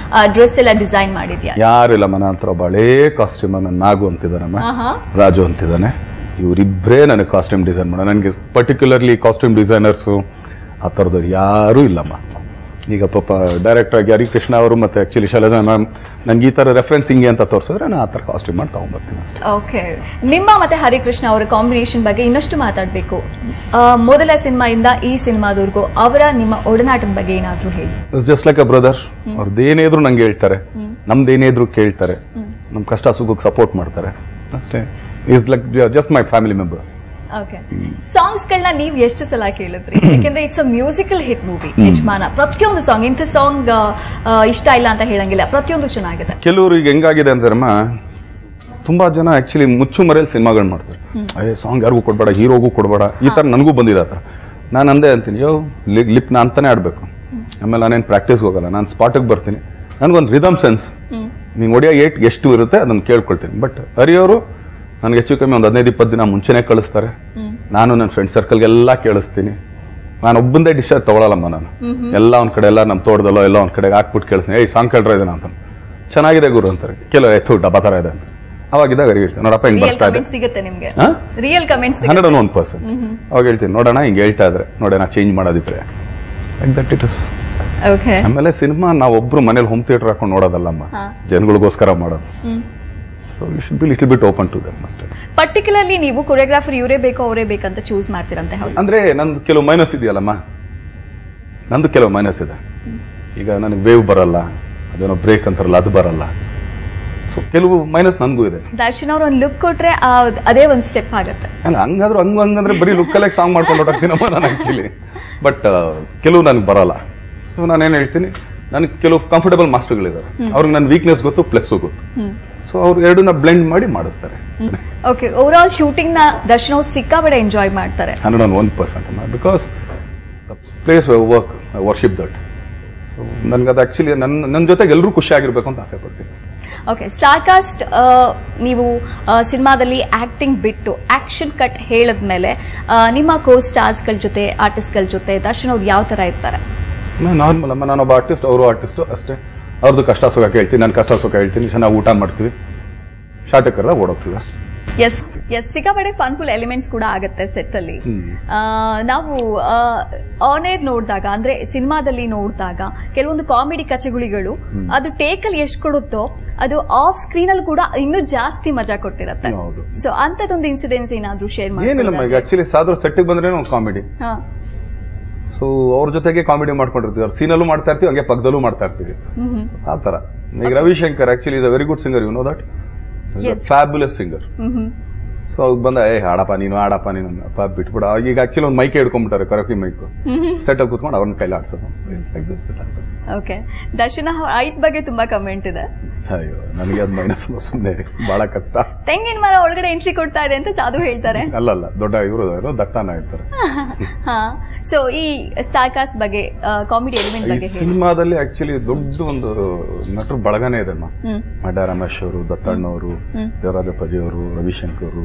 ಡ್ರೆಸ್ ಎಲ್ಲ ಡಿಸೈನ್ ಮಾಡಿದ್ಯಾ? ಯಾರಿಲ್ಲ, ಮನ ಹತ್ರ ಬಳೆ ಕಾಸ್ಟ್ಯೂಮ್ ನಾಗು ಅಂತಿದ್ದಾನಮ್ಮ, ರಾಜು ಅಂತಿದ್ದಾನೆ, ಇವರಿಬ್ಬರೇ ನನಗೆ ಕಾಸ್ಟ್ಯೂಮ್ ಡಿಸೈನ್ ಮಾಡೋ. ನನಗೆ ಪರ್ಟಿಕ್ಯುಲರ್ಲಿ ಕಾಸ್ಟ್ಯೂಮ್ ಡಿಸೈನರ್ಸು ಆ ಥರದವ್ರು ಯಾರೂ ಇಲ್ಲಮ್ಮ. ಈಗ ಪಾಪ ಡೈರೆಕ್ಟರ್ ಆಗಿ ಹರಿಕೃಷ್ಣ ಅವರು ಮತ್ತೆ ಆಕ್ಚುಲಿ ಶೈಲಜಾ ಮ್ಯಾಮ್ ನಂಗೆ ಈ ತರ ರೆಫರೆನ್ಸ್ ಹಿಂಗೆ ಅಂತ ತೋರಿಸಿದ್ರೆ ನಾನು ಆ ತರ ಕಾಸ್ಟ್ಯೂಮ್ ಮಾಡಿ ತಗೊಂಡ್ಬರ್ತೀನಿ. ಓಕೆ, ನಿಮ್ಮ ಮತ್ತೆ ಹರಿಕೃಷ್ಣ ಅವರ ಕಾಂಬಿನೇಷನ್ ಬಗ್ಗೆ ಇನ್ನಷ್ಟು ಮಾತಾಡಬೇಕು. ಮೊದಲ ಸಿನಿಮಾಯಿಂದ ಈ ಸಿನಿಮಾದವರೆಗೂ ಅವರ ನಿಮ್ಮ ಒಡನಾಟದ ಬಗ್ಗೆ ಏನಾದ್ರು ಹೇಳಿ. ಜಸ್ಟ್ ಲೈಕ್ ಅ ಬ್ರದರ್, ಅವ್ರದ್ದೇನೇ ಇದ್ರು ನಂಗೆ ಹೇಳ್ತಾರೆ, ನಮ್ದೇನೇ ಇದ್ರು ಕೇಳ್ತಾರೆ, ನಮ್ ಕಷ್ಟ ಸುಖಕ್ಕೆ ಸಪೋರ್ಟ್ ಮಾಡ್ತಾರೆ ಅಷ್ಟೇ. Is like just my family member. Okay, songs ಗಳನ್ನ ನೀವು ಎಷ್ಟು ಸಲ ಕೇಳಿದ್ರಿ? ಯಾಕಂದ್ರೆ it's a musical hit movie ಯಜಮಾನ. ಪ್ರತಿಯೊಂದು ಸಾಂಗ್, ಇಂಥ ಸಾಂಗ್ ಇಷ್ಟ ಇಲ್ಲ ಅಂತ ಹೇಳಂಗಿಲ್ಲ, ಪ್ರತಿಯೊಂದು ಚೆನ್ನಾಗಿದೆ. ಕೆಲವರು ಈಗ ಹೆಂಗಾಗಿದೆ ಅಂದ್ರಮ್ಮ, ತುಂಬಾ ಜನ ಆಕ್ಚುಲಿ ಮುಚ್ಚು ಮರೆಯಲ್ಲಿ ಸಿನಿಮಾಗಳು ಮಾಡ್ತಾರೆ. ಸಾಂಗ್ ಯಾರಿಗೂ ಕೊಡ್ಬೇಡ, ಹೀರೋಗೂ ಕೊಡ್ಬೇಡ, ಈ ತರ ನನಗೂ ಬಂದಿದೆ ಆ ತರ. ನಾನು ಅಂದೇ ಅಂತೀನಿ ಲಿಪ್ ನಾ ಅಂತಾನೆ ಆಡಬೇಕು. ಆಮೇಲೆ ನಾನೇನು ಪ್ರಾಕ್ಟೀಸ್ಗೆ ಹೋಗಲ್ಲ, ನಾನು ಸ್ಪಾಟಿಗೆ ಬರ್ತೀನಿ. ನನಗೊಂದು ರಿದಮ್ ಸೆನ್ಸ್, ನೀವು ಒಡಿಯೋ ಎಷ್ಟು ಇರುತ್ತೆ ಅದನ್ನು ಕೇಳ್ಕೊಳ್ತೀನಿ. ಬಟ್ ಹರಿಯವರು ನನಗೆ ಹೆಚ್ಚು ಕಮ್ಮಿ ಒಂದು 15-20 ದಿನ ಮುಂಚೆನೇ ಕಳಿಸ್ತಾರೆ. ನಾನು ನನ್ನ ಫ್ರೆಂಡ್ ಸರ್ಕಲ್ಗೆಲ್ಲ ಕೇಳಿಸ್ತೀನಿ. ನಾನು ಒಬ್ಬಂದೇ ಡಿಸಿಷನ್ ತಗೊಳಲ್ಲಮ್ಮ. ನಾನು ಎಲ್ಲ ಒಂದ್ ಕಡೆ ಎಲ್ಲ ನಮ್ಮ ತೋಟದಲ್ಲೋ ಎಲ್ಲ ಒಂದ್ ಕಡೆ ಹಾಕ್ಬಿಟ್ಟು ಕೇಳಿಸ್ತೀನಿ, ಸಾಂಗ್ ಕೇಳ್ರ ಇದನ್ನ ಅಂತ. ಚೆನ್ನಾಗಿದೆ ಗುರು ಅಂತಾರೆ, ಕೆಲವು ಎತ್ತು ಡಬ್ಬ ತರ ಇದೆ ಅಂತ. ಅವಾಗಿದ್ದಾಗ ಅವ್ರಿಗೆ ಹೇಳ್ತೀನಿ, ನೋಡಪ್ಪ ಹಿಂಗ್ ಬರ್ತಾ ಇದೆ, 101%. ಅವಾಗ ಹೇಳ್ತೀನಿ, ನೋಡೋಣ ಹಿಂಗೆ ಹೇಳ್ತಾ ಇದ್ರೆ ನೋಡೋಣ ಚೇಂಜ್ ಮಾಡೋದಿದ್ರೆ ಲೈಕ್ ದಟ್ ಇಟ್ ಇಸ್. ಆಮೇಲೆ ಸಿನಿಮಾ ನಾವೊಬ್ರು ಮನೇಲಿ ಹೋಮ್ ಥಿಯೇಟರ್ ಹಾಕೊಂಡು ನೋಡೋದಲ್ಲಮ್ಮ, ಜನಗಳಿಗೋಸ್ಕರ ಮಾಡೋದು. So you should be little bit open to them ಅಷ್ಟೇ. ಪರ್ಟಿಕ್ಯುಲರ್ಲಿ ನೀವು ಕೊರಿಯೋಗ್ರಾಫರ್ ಇವರೇ ಬೇಕು ಅವರೇ ಬೇಕಂತ ಚೂಸ್ ಮಾಡ್ತೀರಂತೆ? ಅಂದ್ರೆ ನಂದು ಕೆಲವು ಮೈನಸ್ ಇದೆಯಲ್ಲಮ್ಮ, ನಂದು ಕೆಲವು ಮೈನಸ್ ಇದೆ. ಈಗ ನನಗೆ ವೇವ್ ಬರಲ್ಲ, ಅದೇನೋ ಬ್ರೇಕ್ ಅಂತಾರಲ್ಲ ಅದು ಬರಲ್ಲ. ಸೊ ಕೆಲವು ಮೈನಸ್ ನನ್ಗೂ ಇದೆ. ದರ್ಶನ್ ಅವ್ರ ಒಂದು ಲುಕ್ ಕೊಟ್ರೆ ಅದೇ ಒಂದು ಸ್ಟೆಪ್ ಆಗುತ್ತೆ. ಅಲ್ಲ ಹಂಗಾದ್ರೂ ಹಂಗಂದ್ರೆ ಬರೀ ಲುಕ್ ಅಲ್ಲೇ ಸಾಂಗ್ ಮಾಡ್ಕೊಂಡು ಹೊರಟಾಗ್ತೀನಮ್ಮ ನಾನು ಆಕ್ಚುಲಿ. ಬಟ್ ಕೆಲವು ನನಗೆ ಬರಲ್ಲ. ಸೊ ನಾನೇನ್ ಹೇಳ್ತೀನಿ, ನನಗೆ ಕೆಲವು ಕಂಫರ್ಟಬಲ್ ಮಾಸ್ಟರ್ಗಳಿದ್ದಾರೆ, ಅವ್ರಿಗೆ ನನ್ನ ವೀಕ್ನೆಸ್ ಗೊತ್ತು, ಪ್ಲಸ್ ಗೊತ್ತು. ಸೊ ಅವ್ರು ಎರಡನ್ನ ಬ್ಲೆಂಡ್ ಮಾಡಿ ಮಾಡಿಸ್ತಾರೆ. ಓಕೆ, ಓವರ್ ಆಲ್ ಶೂಟಿಂಗ್ ನ ದರ್ಶನ್ ಅವ್ರು ಸಿಕ್ಕಾಪಟ್ಟೆ ಎಂಜಾಯ್ ಮಾಡ್ತಾರೆ. 101%, because the place work worship that. ನನ್ಗದು ಆಕ್ಚುಲಿ ನನ್ನ ಜೊತೆಗೆ ಎಲ್ಲರೂ ಖುಷಿ ಆಗಿರ್ಬೇಕು ಅಂತ ಆಸೆ ಪಡ್ತೀನಿ. ಓಕೆ, ಸ್ಟಾರ್ ಕಾಸ್ಟ್ ನೀವು ಸಿನಿಮಾದಲ್ಲಿ ಆಕ್ಟಿಂಗ್ ಬಿಟ್ಟು ಆಕ್ಷನ್ ಕಟ್ ಹೇಳಿದ್ಮೇಲೆ ನಿಮ್ಮ ಕೋ ಸ್ಟಾರ್ಸ್ ಗಳ ಜೊತೆ, ಆರ್ಟಿಸ್ಟ್ ಗಳ ಜೊತೆ ದರ್ಶನ್ ಅವ್ರು ಯಾವ ತರ ಇರ್ತಾರೆ? ನಾರ್ಮಲ್ ಅಮ್ಮ, ನಾನೊಬ್ಬ ಆರ್ಟಿಸ್ಟ್, ಅವರು ಆರ್ಟಿಸ್ಟ್ ಅಷ್ಟೇ. ಅವ್ರದ್ದು ಕಷ್ಟ ಸುಖ ಕೇಳ್ತೀನಿ, ನಾನು ಕಷ್ಟ ಸುಖ ಹೇಳ್ತೀನಿ, ಚೆನ್ನಾಗಿ ಊಟ ಮಾಡ್ತೀವಿ, ಶಾಟಕರೆಲ್ಲ ಓಡೋಗ್ತೀವಿ. ಎಸ್ ಎಸ್, ಸಿಕ್ಕಾಪಟ್ಟೆ ಫನ್ಫುಲ್ ಎಲಿಮೆಂಟ್ಸ್ ಕೂಡ ಆಗುತ್ತೆ ಸೆಟ್ ಅಲ್ಲಿ. ನಾವು ಆನ್ ಏರ್ ನೋಡಿದಾಗ, ಅಂದ್ರೆ ಸಿನಿಮಾದಲ್ಲಿ ನೋಡಿದಾಗ ಕೆಲವೊಂದು ಕಾಮಿಡಿ ಕಚಗುಳಿಗಳು ಅದು ಟೇಕ್ ಅಲ್ಲಿ ಎಷ್ಟು ಕೊಡುತ್ತೋ ಅದು ಆಫ್ ಸ್ಕ್ರೀನ್ ಅಲ್ಲಿ ಕೂಡ ಇನ್ನೂ ಜಾಸ್ತಿ ಮಜಾ ಕೊಟ್ಟಿರುತ್ತೆ. ಸೊ ಅಂತದೊಂದು ಇನ್ಸಿಡೆನ್ಸ್ ಏನಾದ್ರು ಶೇರ್ ಮಾಡಿ? ಏನಿಲ್ಲ, ಈಗ ಆಕ್ಚುಲಿ ಸಾದ್ರ ಸೆಟ್ಟಿಗೆ ಬಂದ್ರೆ ಕಾಮಿಡಿ, ಸೊ ಅವ್ರ ಜೊತೆಗೆ ಕಾಮಿಡಿ ಮಾಡ್ಕೊಂಡಿರ್ತೀವಿ. ಅವ್ರ ಸೀನಲ್ಲೂ ಮಾಡ್ತಾ ಇರ್ತೀವಿ, ಹಂಗೆ ಪಕ್ಕದಲ್ಲೂ ಮಾಡ್ತಾ ಇರ್ತೀವಿ. ಆ ತರ. ಈಗ Ravishankar actually is a very good singer, you know that, fabulous singer. So ಅವಾಗ ಬಂದ ಆಡಪ್ಪ ನೀನು ಅಪ್ಪ ಬಿಟ್ಬಿಡ. ಈಗ ಆಕ್ಚುಲಿ ಒಂದು ಮೈಕ್ ಹಿಡ್ಕೊಂಡ್ಬಿಟ್ಟಾರೆ, ಕರಕಿ ಮೈಕ್ ಸೆಟ್ ಅಲ್ಲಿ ಕೂತ್ಕೊಂಡು ಅವ್ರನ್ನ ಕೈಲಿ ಆಡ್ಸೋದು. ಓಕೆ, ದರ್ಶನ ಹೈಟ್ ಬಗ್ಗೆ ತುಂಬಾ ಕಮೆಂಟ್ ಇದೆ. ಅಯ್ಯೋ, ನನಗೆ ಅದು ಮೈನಸ್, ಸುಮ್ಮನೆ ಬಹಳ ಕಷ್ಟ. ತೆಂಗಿನ ಮರ ಒಳಗಡೆ ಎಂಟ್ರಿ ಕೊಡ್ತಾ ಇದೆ ಅಂತ ಸಾಧು ಹೇಳ್ತಾರೆ. ಅಲ್ಲ ದೊಡ್ಡ ಇವರು ದಟ್ಟಾನ ಹೇಳ್ತಾರೆ. ಸೊ ಈ ಸ್ಟಾರ್ ಕಾಸ್ಟ್ ಬಗ್ಗೆ, ಕಾಮಿಡಿ ಎಲಿಮೆಂಟ್ ಬಗ್ಗೆ ಸಿನಿಮಾದಲ್ಲಿ ಆಕ್ಚುಲಿ ದೊಡ್ಡ ಒಂದು ನಟರು ಬಳಗನೇ ಇದೆ. ಮಡ್ಯ ರಮೇಶ್ ಅವರು, ದತ್ತಣ್ಣವರು, ದೇವರಾಜ ಪಜಿ ಅವರು, ರವಿಶಂಕರ್,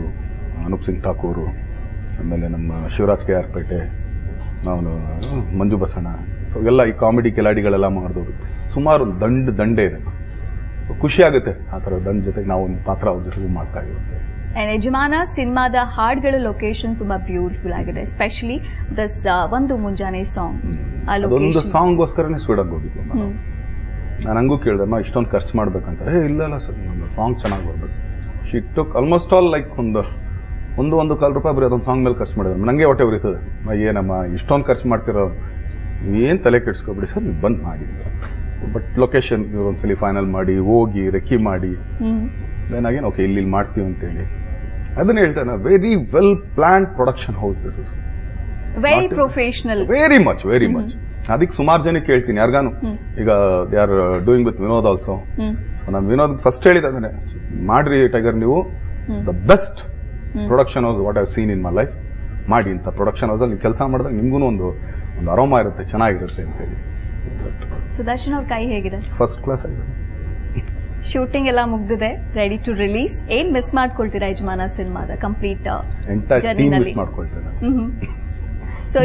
ಅನೂಪ್ ಸಿಂಗ್ ಠಾಕೂರ್, ಆಮೇಲೆ ನಮ್ಮ ಶಿವರಾಜ್ ಕೆ ಆರ್ ಪೇಟೆ, ನಾವು ಮಂಜು ಬಸಣ್ಣ, ಎಲ್ಲ ಈ ಕಾಮಿಡಿ ಕಿಲಾಡಿಗಳೆಲ್ಲ ಮಾಡಿದವರು. ಸುಮಾರು ದಂಡೆ ಇದೆ. ಖುಷಿ ಆಗುತ್ತೆ ಆ ಥರ ದಂಡ ಜೊತೆಗೆ ನಾವು ಒಂದು ಪಾತ್ರ ಅವ್ರ ಜೊತೆಗೂ ಮಾಡ್ತಾ ಇರುತ್ತೆ. ಯಜಮಾನ ಸಿನಿಮಾದ ಹಾಡುಗಳ ಲೊಕೇಶನ್ ತುಂಬಾ ಬ್ಯೂಟಿಫುಲ್ ಆಗಿದೆ, ಎಸ್ಪೆಷಲಿ ದಸ್ ಒಂದು ಮುಂಜಾನೆ ಸಾಂಗ್. ಅದೊಂದು ಸಾಂಗ್ಗೋಸ್ಕರನೇ ಸ್ವೀಡನ್ ಹೋಗಿದ್ವಿ. ನಾನು ಹಂಗೂ ಕೇಳಿದೆ, ಇಷ್ಟೊಂದು ಖರ್ಚು ಮಾಡ್ಬೇಕಂತ. ಇಲ್ಲ ಸರ್, ನಮ್ಮ ಸಾಂಗ್ ಚೆನ್ನಾಗಿ ಬರ್ಬೇಕು. She took almost all like ಒಂದು 1.25 ರೂಪಾಯಿ ಬರೀ ಅದೊಂದು ಸಾಂಗ್ ಮೇಲೆ ಖರ್ಚು ಮಾಡಿದ್ರೆ ನನಗೆ ಹೊಟ್ಟೆ ಉರಿತದೆ. ಏನಮ್ಮ ಇಷ್ಟೊಂದು ಖರ್ಚು ಮಾಡ್ತಿರೋ, ಏನು ತಲೆ ಕೆಡಿಸ್ಕೊಬಿಡಿ ಸರ್, ನೀವು ಬಂದ್ ಮಾಡಿ. ಬಟ್ ಲೊಕೇಶನ್ ಒಂದ್ಸಲಿ ಫೈನಲ್ ಮಾಡಿ, ಹೋಗಿ ರೆಕ್ಕಿ ಮಾಡಿ, ಏನಾಗೇನು ಓಕೆ ಇಲ್ಲಿ ಮಾಡ್ತೀವಿ ಅಂತೇಳಿ ಅದನ್ನ ಹೇಳ್ತಾನೆ. Very well planned production house this is, very professional, very much. ಅದಕ್ಕೆ ಸುಮಾರು ಜನಕ್ಕೆ ಹೇಳ್ತೀನಿ, ಯಾರಿಗಾನು ಈಗ they are doing with Vinod also. So ನಾನು ವಿನೋದ್ ಫಸ್ಟ್ ಹೇಳಿದ್ರೆ, ಮಾಡ್ರಿ ಟೈಗರ್, ನೀವು the best production house what I've seen in my life. ಮಾಡಿ ಇಂಥ ಪ್ರೊಡಕ್ಷನ್ ಹೌಸ್ ಅಲ್ಲಿ ಕೆಲಸ ಮಾಡಿದಾಗ ನಿಮ್ಗೂ ಒಂದು ಅರೋಮಾ ಇರುತ್ತೆ, ಚೆನ್ನಾಗಿರುತ್ತೆ ಅಂತೇಳಿ. ಸುದರ್ಶನ್ ಅವ್ರ ಕೈ ಹೇಗಿದೆ? ಫಸ್ಟ್ ಕ್ಲಾಸ್ ಆಗಿದೆ. ಶೂಟಿಂಗ್ ಎಲ್ಲ ಮುಗ್ದಿದೆ, ರೆಡಿ ಟು ರಿಲೀಸ್. ಏನ್ ಮಿಸ್ ಮಾಡ್ಕೊಳ್ತೀರಾ ಯಜಮಾನ ಸಿನಿಮಾದ ಕಂಪ್ಲೀಟ್ ಮಿಸ್ ಮಾಡ್ಕೊಳ್ತೇನೆ?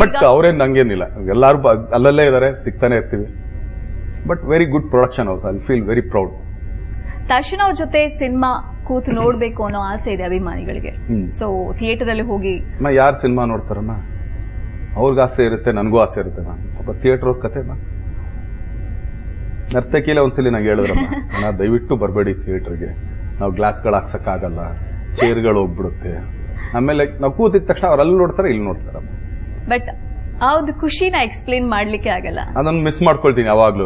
ಬಟ್ ಅವ್ರೇನ್ ನಂಗೇನಿಲ್ಲ, ಎಲ್ಲಾರು ಅಲ್ಲಲ್ಲೇ ಇದಾರೆ, ಸಿಗ್ತಾನೆ ಇರ್ತೀವಿ. But very good production house, I feel very proud. Darshan ಅವ್ರ ಜೊತೆ ಸಿನಿಮಾ ಕೂತು ನೋಡ್ಬೇಕು ಅನ್ನೋ ಆಸೆ ಇದೆ ಅಭಿಮಾನಿಗಳಿಗೆ. ಸೊ ಥಿಯೇಟರ್ ಅಲ್ಲಿ ಹೋಗಿ ಯಾರು ಸಿನಿಮಾ ನೋಡ್ತಾರಮ್ಮ, ಅವ್ರಿಗೆ ಆಸೆ ಇರುತ್ತೆ, ನನಗೂ ಆಸೆ ಇರುತ್ತೆ. ಒಬ್ಬ ಥಿಯೇಟರ್ ಅವ್ರ ಕತೆ ನರ್ತಕಿಲೆ ಒಂದ್ಸಲಿ ನಂಗೆ ಹೇಳಿದ್ರಮ್ಮ, ದಯವಿಟ್ಟು ಬರಬೇಡಿ ಥಿಯೇಟರ್ಗೆ, ನಾವು ಗ್ಲಾಸ್ಗಳು ಹಾಕ್ಸಕ್ಕಾಗಲ್ಲ, ಚೇರ್ಗಳು ಹೋಗ್ಬಿಡುತ್ತೆ. ಆಮೇಲೆ ನಾವು ಕೂತಿದ ತಕ್ಷಣ ಅವ್ರು ಅಲ್ಲಿ ನೋಡ್ತಾರೆ, ಇಲ್ಲಿ ನೋಡ್ತಾರಮ್ಮ. ಬಟ್ ಅವ್ದು ಖುಷಿನ ಎಕ್ಸ್ಪ್ಲೇನ್ ಮಾಡ್ಲಿಕ್ಕೆ ಆಗಲ್ಲ. ಅದನ್ನ ಮಿಸ್ ಮಾಡ್ಕೊಳ್ತೀನಿ ಯಾವಾಗ್ಲೂ.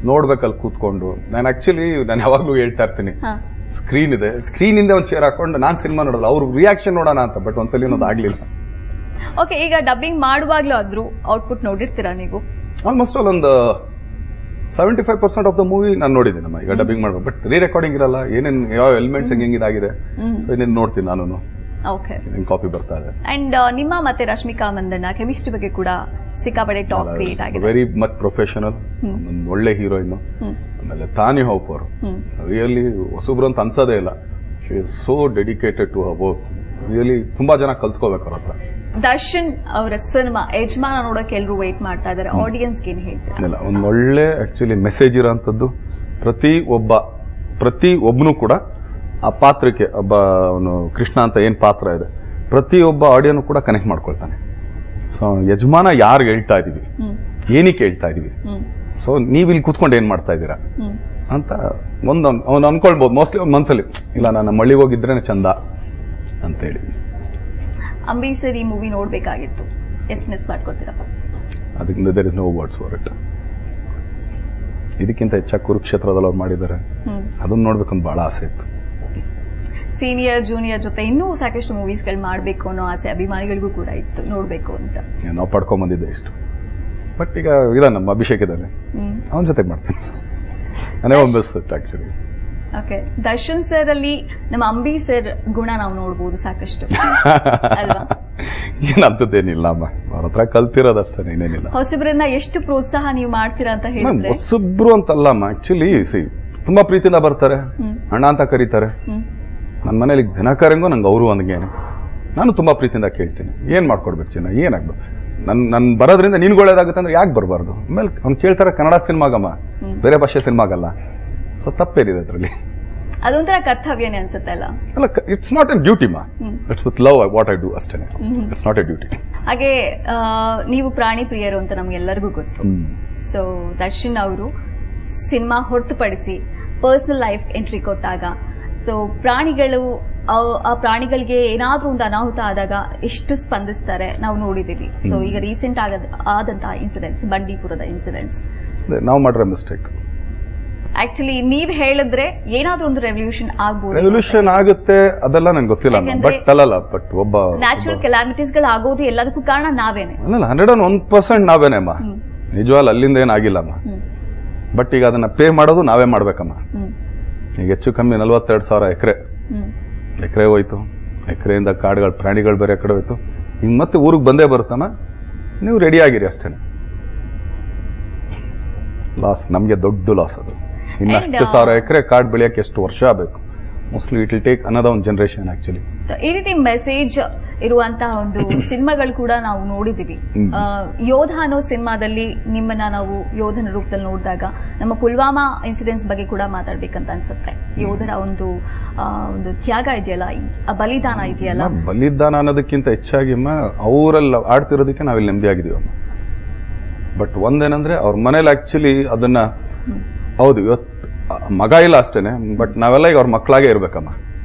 ನೋಡ್ಬೇಕಲ್ಲಿ ಕೂತ್ಕೊಂಡು. ನಾನು ಯಾವಾಗ್ಲೂ ಹೇಳ್ತಾ ಇರ್ತೀನಿ, ಸ್ಕ್ರೀನ್ ಇದೆ, ಸ್ಕ್ರೀನ್ ಇಂದ ಒಂದು ಚೇರ್ ಹಾಕೊಂಡು ನಾನು ಸಿನಿಮಾ ನೋಡೋದು, ಅವ್ರ ರಿಯಾಕ್ಷನ್ ನೋಡೋಣ ಅಂತ. ಬಟ್ ಒಂದ್ಸಲಿ ಅನ್ನೋದು ಆಗ್ಲಿಲ್ಲ. ಓಕೆ, ಈಗ ಡಬ್ಬಿಂಗ್ ಮಾಡುವಾಗ್ಲೂ ಆದ್ರೂ ಔಟ್ಪುಟ್ ನೋಡಿರ್ತೀರಾ ನೀವು? ಆಲ್ಮೋಸ್ಟ್ ಆಲ್ ಒಂದು 75% ಆಫ್ ದ ಮೂವಿ ನಾನು ನೋಡಿದ್ದೀನಮ್ಮ. ಈಗ ಡಬ್ಬಿಂಗ್ ಮಾಡ್ಬೇಕು, ಬಟ್ ರೀ ರೆಕಾರ್ಡಿಂಗ್ ಇರಲ್ಲ, ಏನೇನು ಯಾವ ಎಲಿಮೆಂಟ್ಸ್ ಹೆಂಗಿದಾಗಿದೆ, ಸೊ ಇನ್ನೇನು ನೋಡ್ತೀನಿ ನಾನು. ಓಕೆ, ಕಾಪಿ ಬರ್ತಾ ಇದೆ. ಅಂಡ್ ನಿಮ್ಮ ಮತ್ತೆ ರಶ್ಮಿಕಾ ಮಂದಣ್ಣ ಕೆಮಿಸ್ಟ್ರಿ ಬಗ್ಗೆ ಕೂಡ ಸಿಕ್ಕಾಪಡೆ ಟಾಕ್ ಕ್ರಿಯೇಟ್ ಆಗಿದೆ. ವೆರಿ ಮಚ್ ಪ್ರೊಫೆಷನಲ್, ಒಳ್ಳೆ ಹೀರೋಯಿನ್. ಆಮೇಲೆ ತಾನಿ ಹೋಪ್ ಅವರು ರಿಯಲಿ ಹೊಸಬ್ರು ಅಂತ ಅನ್ಸೋದೇ ಇಲ್ಲ. She is so dedicated to her work. Really ತುಂಬಾ ಜನ ಕಲ್ತ್ಕೋಬೇಕು ಅವ್ರ ಹತ್ರ. ದರ್ಶನ್ ಅವರ ಸಿನಿಮಾ ಯಜಮಾನ ನೋಡಕ್ಕೆ ಎಲ್ಲರೂ ವೇಟ್ ಮಾಡ್ತಾ ಇದ್ದಾರೆ. ಆಡಿಯನ್ಸ್ಗೆ ಏನು ಹೇಳ್ತಾರೆ? ಇಲ್ಲ, ಒಂದು ಒಳ್ಳೆ ಆಕ್ಚುಲಿ ಮೆಸೇಜ್ ಇರೋಂಥದ್ದು. ಪ್ರತಿ ಒಬ್ಬನು ಕೂಡ ಆ ಪಾತ್ರಕ್ಕೆ ಒಬ್ಬ ಅವನು ಕೃಷ್ಣ ಅಂತ ಏನ್ ಪಾತ್ರ ಇದೆ, ಪ್ರತಿಯೊಬ್ಬ ಆಡಿಯನ್ ಕೂಡ ಕನೆಕ್ಟ್ ಮಾಡ್ಕೊಳ್ತಾನೆ. ಸೊ ಯಜಮಾನ ಯಾರು ಹೇಳ್ತಾ ಇದೀವಿ, ಏನಕ್ಕೆ ಹೇಳ್ತಾ ಇದೀವಿ, ಸೊ ನೀವ್ ಇಲ್ಲಿ ಕೂತ್ಕೊಂಡು ಏನ್ ಮಾಡ್ತಾ ಇದ್ದೀರಾ ಅಂತ ಅವ್ನು ಅನ್ಕೊಳ್ಬಹುದು ಮೋಸ್ಟ್ಲಿ ಅವ್ನ ಮನ್ಸಲ್ಲಿ. ಇಲ್ಲ, ನಾನು ಮಳ್ಳಿಗೆ ಹೋಗಿದ್ರೇನೆ ಚಂದ ಅಂತ ಹೇಳಿ. ಅಂಬಿ ಸರ್ ಈ ಮೂವಿ ನೋಡ್ಬೇಕಾಗಿತ್ತು, ಎಷ್ಟು ಮಿಸ್ ಮಾಡ್ಕೊತೀರಾ? ಅದಕ್ಕೆ there is no words for it. ಇದಕ್ಕಿಂತ ಹೆಚ್ಚಾಗಿ ಕುರುಕ್ಷೇತ್ರದಲ್ಲಿ ಅವ್ರು ಮಾಡಿದ್ದಾರೆ, ಅದನ್ನ ನೋಡ್ಬೇಕಂತ ಬಹಳ ಆಸೆ ಇತ್ತು. ಸೀನಿಯರ್ ಜೂನಿಯರ್ ಜೊತೆ ಇನ್ನೂ ಸಾಕಷ್ಟು ಮೂವೀಸ್ಗಳು ಮಾಡಬೇಕು ಅನ್ನೋ ಆಸೆ ಅಭಿಮಾನಿಗಳಿಗೂ ಕೂಡ ಇತ್ತು, ನೋಡ್ಬೇಕು ಅಂತ. ನಾವು ಪಡ್ಕೊಂಡ್ ಬಂದಿದ್ದೆ ಇಷ್ಟು. ಬಟ್ ಈಗ ಇಲ್ಲ, ನಮ್ಮ ಅಭಿಷೇಕ್ ಇದ್ದಾನೆ, ಅವನ ಜೊತೆಗೆ ಮಾಡ್ತೀನಿ. ನಾನೇ ಒಂದು ಆಕ್ಚುಲಿ. ಓಕೆ, ದರ್ಶನ್ ಸರ್ ಅಲ್ಲಿ ನಮ್ಮ ಅಂಬಿ ಸರ್ ಗುಣ ನಾವು ನೋಡಬಹುದು ಸಾಕಷ್ಟು ಅಲ್ವಾ? ಏನಂತದ್ದೇನಿಲ್ಲ ಅಮ್ಮ, ಅವ್ರ ಹತ್ರ ಕಲ್ತಿರೋದಷ್ಟೇ, ಏನೇನಿಲ್ಲ. ಹೊಸಬ್ರನ್ನ ಎಷ್ಟು ಪ್ರೋತ್ಸಾಹ ನೀವು ಮಾಡ್ತೀರಾ ಅಂತ ಹೇಳಿದ್ರೆ? ಹೊಸಬ್ರು ಅಂತಲ್ಲ ಅಮ್ಮ, ಆಕ್ಚುಲಿ ತುಂಬಾ ಪ್ರೀತಿಯಿಂದ ಬರ್ತಾರೆ, ಅಣ್ಣ ಅಂತ ಕರೀತಾರೆ. ನನ್ನ ಮನೇಲಿ ದಿನಕರಂಗೂ ನಂಗೆ ಅವರು ಒಂದ್ಗೇನೆ. ನಾನು ತುಂಬಾ ಪ್ರೀತಿಯಿಂದ ಕೇಳ್ತೀನಿ, ಏನ್ ಮಾಡ್ಕೊಡ್ಬೇಕು ಚಿನ್ನ, ಏನಾಗ್ಬೇಕು, ನನ್ ಬರೋದ್ರಿಂದ ನಿನ್ಗೆ ಒಳ್ಳೇದಾಗುತ್ತೆ ಅಂದ್ರೆ ಯಾಕೆ ಬರಬಾರ್ದು. ಆಮೇಲೆ ಅವ್ನು ಕೇಳ್ತಾರೆ ಕನ್ನಡ ಸಿನಿಮಾಗಮ್ಮ, ಬೇರೆ ಭಾಷೆ ಸಿನಿಮಾಗಲ್ಲ. ಸೊ ತಪ್ಪೇನಿದೆ ಅದ್ರಲ್ಲಿ? ಅದೊಂಥರ ಕರ್ತವ್ಯನೇ ಅನ್ಸುತ್ತೆ ಅಲ್ಲ? ಅಲ್ಲ, ಇಟ್ಸ್ ನಾಟ್ ಎ ಡ್ಯೂಟಿ ಮಾ, it's with love what I do ಅಷ್ಟೇ. It's not a duty. ಹಾಗೆ ನೀವು ಪ್ರಾಣಿ ಪ್ರಿಯರು ಅಂತ ನಮ್ಗೆಲ್ಲರಿಗೂ ಗೊತ್ತು. ಸೊ ದರ್ಶನ್ ಅವರು ಸಿನಿಮಾ ಹೊರತುಪಡಿಸಿ ಪರ್ಸನಲ್ ಲೈಫ್ ಎಂಟ್ರಿ ಕೊಟ್ಟಾಗ, ಸೊ ಪ್ರಾಣಿಗಳು, ಆ ಪ್ರಾಣಿಗಳಿಗೆ ಏನಾದ್ರೂ ಒಂದು ಅನಾಹುತ ಆದಾಗ ಎಷ್ಟು ಸ್ಪಂದಿಸ್ತಾರೆ ನಾವು ನೋಡಿದೀವಿ. ಸೊ ಈಗ ರೀಸೆಂಟ್ ಆದಂತಹ ಇನ್ಸಿಡೆಂಟ್ಸ್, ಬಂಡೀಪುರದ ಇನ್ಸಿಡೆಂಟ್ಸ್, ನಾವು ಮಾಡಿರೋ ಮಿಸ್ಟೇಕ್. ಆಕ್ಚುಲಿ ನೀವ್ ಹೇಳಿದ್ರೆ ಏನಾದ್ರೂ ಒಂದು ರೆವಲ್ಯೂಷನ್ ಆಗ್ಬೋದು. ರೆವಲ್ಯೂಷನ್ ಆಗುತ್ತೆ ಅದೆಲ್ಲ ನಂಗೆ ಗೊತ್ತಿಲ್ಲ, ಬಟ್ ಅಲ್ಲಲ್ಲ, ಬಟ್ ಒಬ್ಬ ನ್ಯಾಚುರಲ್ ಕೆಲಾಮಿಟೀಸ್ ಗಳು ಆಗೋದು ಎಲ್ಲದಕ್ಕೂ ಕಾರಣ ನಾವೇನೆ. ಅಲ್ಲ, 101% ನಾವೇನೆ ಅಮ್ಮ, ನಿಜವಾಗ್ಲೂ ಅಲ್ಲಿಂದ ಏನಾಗಿಲ್ಲಮ್ಮ. ಬಟ್ ಈಗ ಅದನ್ನ ಪೇ ಮಾಡೋದು ನಾವೇ ಮಾಡ್ಬೇಕಮ್ಮ. ಈಗ ಹೆಚ್ಚು ಕಮ್ಮಿ 42,000 ಎಕರೆ ಹೋಯ್ತು. ಎಕರೆಯಿಂದ ಕಾಡುಗಳು, ಪ್ರಾಣಿಗಳು ಬೇರೆ ಕಡೆ ಹೋಯ್ತು. ಈಗ ಮತ್ತೆ ಊರಿಗೆ ಬಂದೇ ಬರುತ್ತಮ್ಮ, ನೀವು ರೆಡಿ ಆಗಿರಿ ಅಷ್ಟೇನೆ. ಲಾಸ್ ನಮ್ಗೆ ದೊಡ್ಡ ಲಾಸ್ ಅದು. ಇನ್ನಷ್ಟು 1000 ಎಕರೆ ಕಾಡು ಬೆಳೆಯಕ್ಕೆ ಎಷ್ಟು ವರ್ಷ ಬೇಕು? Mostly it will take another ಒಂದು ಜನರೇಷನ್ ಆಕ್ಚುಲಿ. ಈ ರೀತಿ ಮೆಸೇಜ್ ಇರುವಂತಹ ಒಂದು ಸಿನಿಮಾಗಳು ಕೂಡ ನಾವು ನೋಡಿದೀವಿ. ಯೋಧ ಅನ್ನೋ ಸಿನಿಮಾದಲ್ಲಿ ನಿಮ್ಮನ್ನ ನಾವು ಯೋಧನ ರೂಪದಲ್ಲಿ ನೋಡಿದಾಗ ನಮ್ಮ ಪುಲ್ವಾಮಾ ಇನ್ಸಿಡೆಂಟ್ಸ್ ಬಗ್ಗೆ ಕೂಡ ಮಾತಾಡ್ಬೇಕಂತ ಅನ್ಸುತ್ತೆ. ಯೋಧರ ಒಂದು ತ್ಯಾಗ ಇದೆಯಲ್ಲ, ಬಲಿದಾನ ಇದೆಯಲ್ಲ, ಬಲಿದಾನ ಅನ್ನೋದಕ್ಕಿಂತ ಹೆಚ್ಚಾಗಿ ಅವರೆಲ್ಲ ಆಡ್ತಿರೋದಕ್ಕೆ ನಾವಿಲ್ಲಿ ನೆಮ್ಮದಿ ಆಗಿದೀವಮ್ಮ. ಬಟ್ ಒಂದೇನಂದ್ರೆ ಅವ್ರ ಮನೇಲಿ ಆಕ್ಚುಲಿ ಅದನ್ನ, ಹೌದು ಇವತ್ತು ಮಗ ಇಲ್ಲ ಅಷ್ಟೇನೆ, ಬಟ್ ನಾವೆಲ್ಲ ಈಗ ಅವ್ರ ಮಕ್ಕಳಾಗೆ ಇರ್ಬೇಕಮ್ಮ.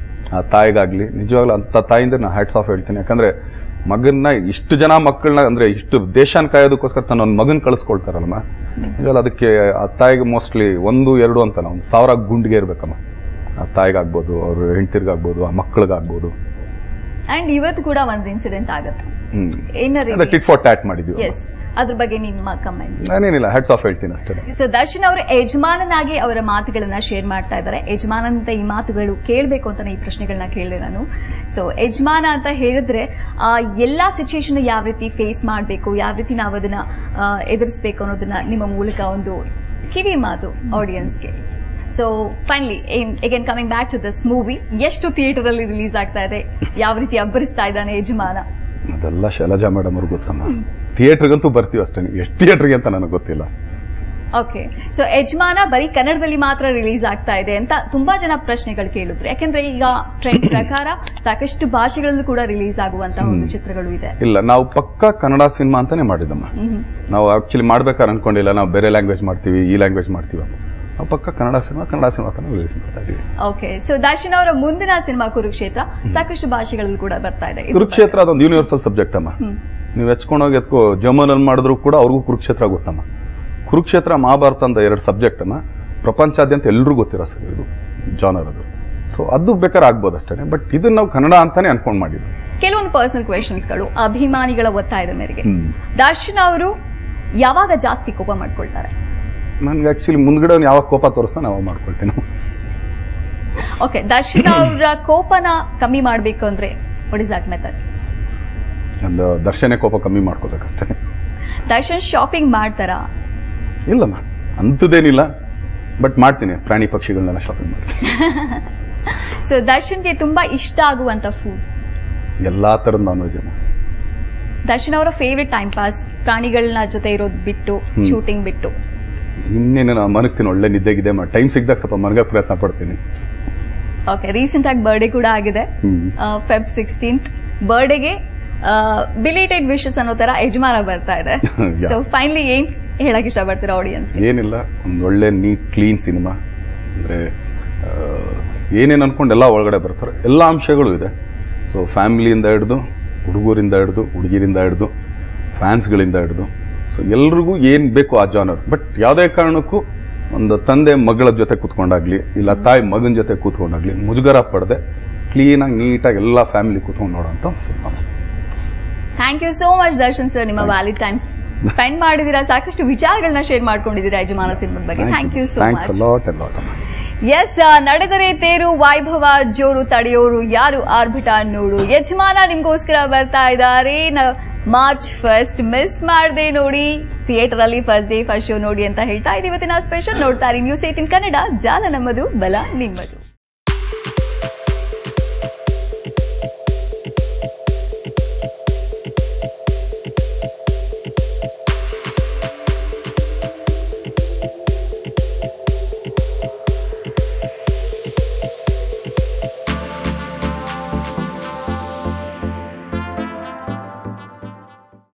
ಆ ತಾಯಿಗಾಗ್ಲಿ ನಿಜವಾಗ್ಲೂ ಅಂತ ತಾಯಿಂದ ನಾನು ಹ್ಯಾಟ್ಸ್ ಆಫ್ ಹೇಳ್ತೀನಿ. ಯಾಕಂದ್ರೆ ಮಗನ್ನ ಇಷ್ಟು ಜನ ಮಕ್ಕಳನ್ನ, ಅಂದ್ರೆ ಇಷ್ಟು ದೇಶನ ಕಾಯೋದಕ್ಕೋಸ್ಕರ ತನ್ನ ಒಂದು ಮಗನ್ ಕಳಿಸ್ಕೊಳ್ತಾರಲ್ಲಮ್ಮ, ನಿಜವಾಗ್ಲೂ ಅದಕ್ಕೆ ಆ ತಾಯಿಗೆ ಮೋಸ್ಟ್ಲಿ 1-2 ಅಂತಲ್ಲ, 1000 ಗುಂಡಿಗೆ ಇರ್ಬೇಕಮ್ಮ. ಆ ತಾಯಿಗಾಗ್ಬೋದು, ಅವ್ರ ಹೆಂಡತಿರ್ಗಾಗ್ಬೋದು, ಆ ಮಕ್ಕಳಿಗಾಗ್ಬೋದು. ಅಂಡ್ ಇವತ್ತು ಕೂಡ ಒಂದು ಇನ್ಸಿಡೆಂಟ್ ಆಗುತ್ತೆ, ಟಿಟ್ ಫಾರ್ ಟ್ಯಾಟ್ ಮಾಡಿದ್ವಿ. ಅದ್ರ ಬಗ್ಗೆ ನಿಮ್ಮ ಕಮೆಂಟ್? ನಾನೇನಿಲ್ಲ, ಹ್ಯಾಟ್ಸ್ ಆಫ್ ಹೇಳ್ತೀನಿ ಅಷ್ಟೇ. ಸೊ ದರ್ಶನ್ ಅವರು ಯಜಮಾನನಾಗಿ ಅವರ ಮಾತುಗಳನ್ನ ಶೇರ್ ಮಾಡ್ತಾ ಇದ್ದಾರೆ. ಯಜಮಾನಂತ ಈ ಮಾತುಗಳು ಕೇಳಬೇಕು ಅಂತ ಈ ಪ್ರಶ್ನೆಗಳನ್ನ ಕೇಳಿದೆ ನಾನು. ಸೊ ಯಜಮಾನ ಅಂತ ಹೇಳಿದ್ರೆ ಎಲ್ಲಾ ಸಿಚುಯೇಷನ್ ಯಾವ ರೀತಿ ಫೇಸ್ ಮಾಡಬೇಕು, ಯಾವ ರೀತಿ ನಾವು ಅದನ್ನ ಎದುರಿಸಬೇಕು ಅನ್ನೋದನ್ನ ನಿಮ್ಮ ಮೂಲಕ ಒಂದು ಕಿವಿ ಮಾತು ಆಡಿಯನ್ಸ್ಗೆ. So finally again coming back to this movie, ಎಷ್ಟು ಥಿಯೇಟರ್ ಅಲ್ಲಿ ರಿಲೀಸ್ ಆಗ್ತಾ ಇದೆ, ಯಾವ ರೀತಿ ಅಬ್ಬರಿಸ್ತಾ ಇದ್ದಾನೆ ಯಜಮಾನ? ಅದೆಲ್ಲ ಶೈಲಜಾ ಮೇಡಮ್ ಅವ್ರಿಗೆ ಗೊತ್ತಮ್ಮ. ಥಿಯೇಟರ್ಗಂತೂ ಬರ್ತೀವಿ ಅಷ್ಟೇ, ಎಷ್ಟು ಥಿಯೇಟರ್ಗೆ ಅಂತ ನನಗೆ ಗೊತ್ತಿಲ್ಲ. ಓಕೆ, ಸೊ ಯಜಮಾನ ಬರೀ ಕನ್ನಡದಲ್ಲಿ ಮಾತ್ರ ರಿಲೀಸ್ ಆಗ್ತಾ ಇದೆ ಅಂತ ತುಂಬಾ ಜನ ಪ್ರಶ್ನೆಗಳು ಕೇಳಿದ್ರು. ಯಾಕಂದ್ರೆ ಈಗ ಟ್ರೆಂಡ್ ಪ್ರಕಾರ ಸಾಕಷ್ಟು ಭಾಷೆಗಳಲ್ಲೂ ಕೂಡ ರಿಲೀಸ್ ಆಗುವಂತಹ ಒಂದು ಚಿತ್ರಗಳು ಇದೆ. ಇಲ್ಲ, ನಾವು ಪಕ್ಕಾ ಕನ್ನಡ ಸಿನಿಮಾ ಅಂತಾನೆ ಮಾಡಿದಮ್ಮ. ನಾವು ಆಕ್ಚುಲಿ ಮಾಡ್ಬೇಕಾದ್ರೆ ಅನ್ಕೊಂಡಿಲ್ಲ ನಾವು ಬೇರೆ ಲ್ಯಾಂಗ್ವೇಜ್ ಮಾಡ್ತೀವಿ, ಈ ಲ್ಯಾಂಗ್ವೇಜ್ ಮಾಡ್ತೀವಿ. ನಾವು ಪಕ್ಕ ಕನ್ನಡ ಸಿನಿಮಾ ತಾನೇ ರಿಲೀಸ್ ಮಾಡ್ತಾ ಇದೀವಿ. ಓಕೆ, ಸೊ ದರ್ಶನ್ ಅವರ ಮುಂದಿನ ಸಿನಿಮಾ ಕುರುಕ್ಷೇತ್ರ ಸಾಕಷ್ಟು ಭಾಷೆಗಳಲ್ಲಿ ಕೂಡ ಬರ್ತಾ ಇದೆ. ಕುರುಕ್ಷೇತ್ರ ಅದೊಂದು ಯೂನಿವರ್ಸಲ್ ಸಬ್ಜೆಕ್ಟ್ ಅಮ್ಮ. ನೀವು ಹೆಚ್ಕೊಂಡೋಗಿ ಜರ್ಮನ್ ಅಲ್ಲಿ ಮಾಡಿದ್ರು ಕೂಡ ಅವ್ರಿಗೂ ಕುರುಕ್ಷೇತ್ರ ಗೊತ್ತಮ್ಮ. ಕುರುಕ್ಷೇತ್ರ ಮಹಾಭಾರತ ಅಂತ 2 ಸಬ್ಜೆಕ್ಟ್ ಅಮ್ಮ, ಪ್ರಪಂಚಾದ್ಯಂತ ಎಲ್ಲರೂ ಗೊತ್ತಿರೋ ಸರ್ ಇದು ಜಾನರ್ ಅದು. ಸೊ ಅದು ಬೇಕಾದ್ರೆ ಆಗ್ಬೋದು ಅಷ್ಟೇ, ಬಟ್ ಇದನ್ನ ನಾವು ಕನ್ನಡ ಅಂತಾನೆ ಅನ್ಕೊಂಡ್ ಮಾಡಿದ್ವಿ. ಕೆಲವೊಂದು ಪರ್ಸನಲ್ ಕ್ವೆಶನ್ಸ್ ಗಳು ಅಭಿಮಾನಿಗಳ ಒತ್ತಾಯದ ಮೇರೆಗೆ ದರ್ಶನ್ ಅವರು ಯಾವಾಗ ಜಾಸ್ತಿ ಕೋಪ ಮಾಡ್ಕೊಳ್ತಾರೆ? ನನ್ಗೆ ಆಕ್ಚುಲಿ ಮುಂದ್ಗಡೆ ಯಾವಾಗ ಕೋಪ ತೋರಿಸ್ತಾ ನಾವು ಮಾಡ್ಕೊಳ್ತೀನಿ. ಓಕೆ, ದರ್ಶನ್ ಅವರ ಕೋಪನ ಕಮ್ಮಿ ಮಾಡ್ಬೇಕು ಅಂದ್ರೆ ವಾಟ್ ಇಸ್ ದಟ್ ಮೆಥಡ್? ಒಂದು ದರ್ಶನ ಕೋಪ ಕಮ್ಮಿ ಮಾಡ್ಕೋಬೇಕಷ್ಟೇ. ದರ್ಶನ್ ಶಾಪಿಂಗ್ ಮಾಡ್ತಾರಾ? ಇಲ್ಲಮ್ಮ, ಅಂಥದ್ದೇನಿಲ್ಲ, ಬಟ್ ಮಾಡ್ತೀನಿ. ಪ್ರಾಣಿ ಪಕ್ಷಿಗಳನ್ನೆಲ್ಲ ಶಾಪಿಂಗ್ ಮಾಡ್ತೀನಿ. ಸೊ ದರ್ಶನ್ಗೆ ತುಂಬಾ ಇಷ್ಟ ಆಗುವಂತ ಫುಡ್? ಎಲ್ಲಾ ತರದ ನಾನ್ ವೆಜ್. ದರ್ಶನ್ ಅವರ ಫೇವ್ರೆಟ್ ಟೈಮ್ ಪಾಸ್ ಪ್ರಾಣಿಗಳನ್ನ ಜೊತೆ ಇರೋದು ಬಿಟ್ಟು, ಶೂಟಿಂಗ್ ಬಿಟ್ಟು? ಇನ್ನೇನು ನಾನು ಮನಗ್ತೀನಿ, ಒಳ್ಳೆ ನಿದ್ದೆಗಿದೆ ಮಾಡಿ ಟೈಮ್ ಸಿಗ್ದಾಗ ಸ್ವಲ್ಪ ಮನಗಕ್ಕೆ ಪ್ರಯತ್ನ ಪಡ್ತೀನಿ. ಓಕೆ, ರೀಸೆಂಟ್ ಆಗಿ ಬರ್ಡೇ ಕೂಡ ಆಗಿದೆ, Feb 16th ಬರ್ಡೇಗೆ ಬಿಲೇಟೆಡ್ ವಿಶಸ್ ಅನ್ನೋ ತರ ಯಜಮಾನ ಬರ್ತಾ ಇದೆ. ಸೊ ಫೈನಲಿ ಏನ್ ಹೇಳಕ್ ಇಷ್ಟಪಡ್ತೀರಾ ಆಡಿಯನ್ಸ್? ಏನಿಲ್ಲ, ಒಂದು ಒಳ್ಳೆ ನೀಟ್ ಕ್ಲೀನ್ ಸಿನಿಮಾ. ಅಂದ್ರೆ ಏನೇನು ಅನ್ಕೊಂಡು ಎಲ್ಲ ಒಳಗಡೆ ಬರ್ತಾರೆ, ಎಲ್ಲ ಅಂಶಗಳು ಇದೆ. ಸೊ ಫ್ಯಾಮಿಲಿಯಿಂದ ಹಿಡಿದು, ಹುಡುಗರಿಂದ ಹಿಡಿದು, ಹುಡುಗಿರಿಂದ ಹಿಡಿದು, ಫ್ಯಾನ್ಸ್ಗಳಿಂದ ಹಿಡಿದು, ಸೊ ಎಲ್ರಿಗೂ ಏನ್ ಬೇಕು ಆ ಜಾನರ್. ಬಟ್ ಯಾವುದೇ ಕಾರಣಕ್ಕೂ ಒಂದು ತಂದೆ ಮಗಳ ಜೊತೆ ಕೂತ್ಕೊಂಡಾಗ್ಲಿ, ಇಲ್ಲ ತಾಯಿ ಮಗನ ಜೊತೆ ಕೂತ್ಕೊಂಡಾಗ್ಲಿ ಮುಜುಗರ ಪಡದೆ ಕ್ಲೀನಾಗಿ ನೀಟಾಗಿ ಎಲ್ಲ ಫ್ಯಾಮಿಲಿ ಕೂತ್ಕೊಂಡು ನೋಡೋಂಥ cinema. Thank you so much Darshan sir, ನಿಮ್ಮ ವ್ಯಾಲಿಡ್ ಟೈಮ್ ಸ್ಪೆಂಡ್ ಮಾಡಿದೀರಾ, ಸಾಕಷ್ಟು ವಿಚಾರಗಳನ್ನ ಶೇರ್ ಮಾಡ್ಕೊಂಡಿದ್ದೀರಾ ಯಜಮಾನ ಸಿನಿಮಾದ ಬಗ್ಗೆ. Thank you so much. Yes, ನಡೆದರೆ ತೇರು, ವೈಭವ ಜೋರು, ತಡೆಯೋರು ಯಾರು, ಆರ್ಭಿಟ ನೋಡು. ಯಜಮಾನ ನಿಮ್ಗೋಸ್ಕರ ಬರ್ತಾ ಇದ್ದಾರೆ March 1st. ಮಿಸ್ ಮಾಡದೆ ನೋಡಿ, ಥಿಯೇಟರ್ ಅಲ್ಲಿ ಫಸ್ಟ್ ಡೇ ಫಸ್ಟ್ ಶೋ ನೋಡಿ ಅಂತ ಹೇಳ್ತಾ ಇದೀವಿ. ಇವತ್ತಿನ ಸ್ಪೆಷಲ್ ನೋಡ್ತಾ ಇರಿ News 18 ಕನ್ನಡ, ಜಾಲ ನಮ್ಮದು, ಬಲ ನಿಮ್ಮದು.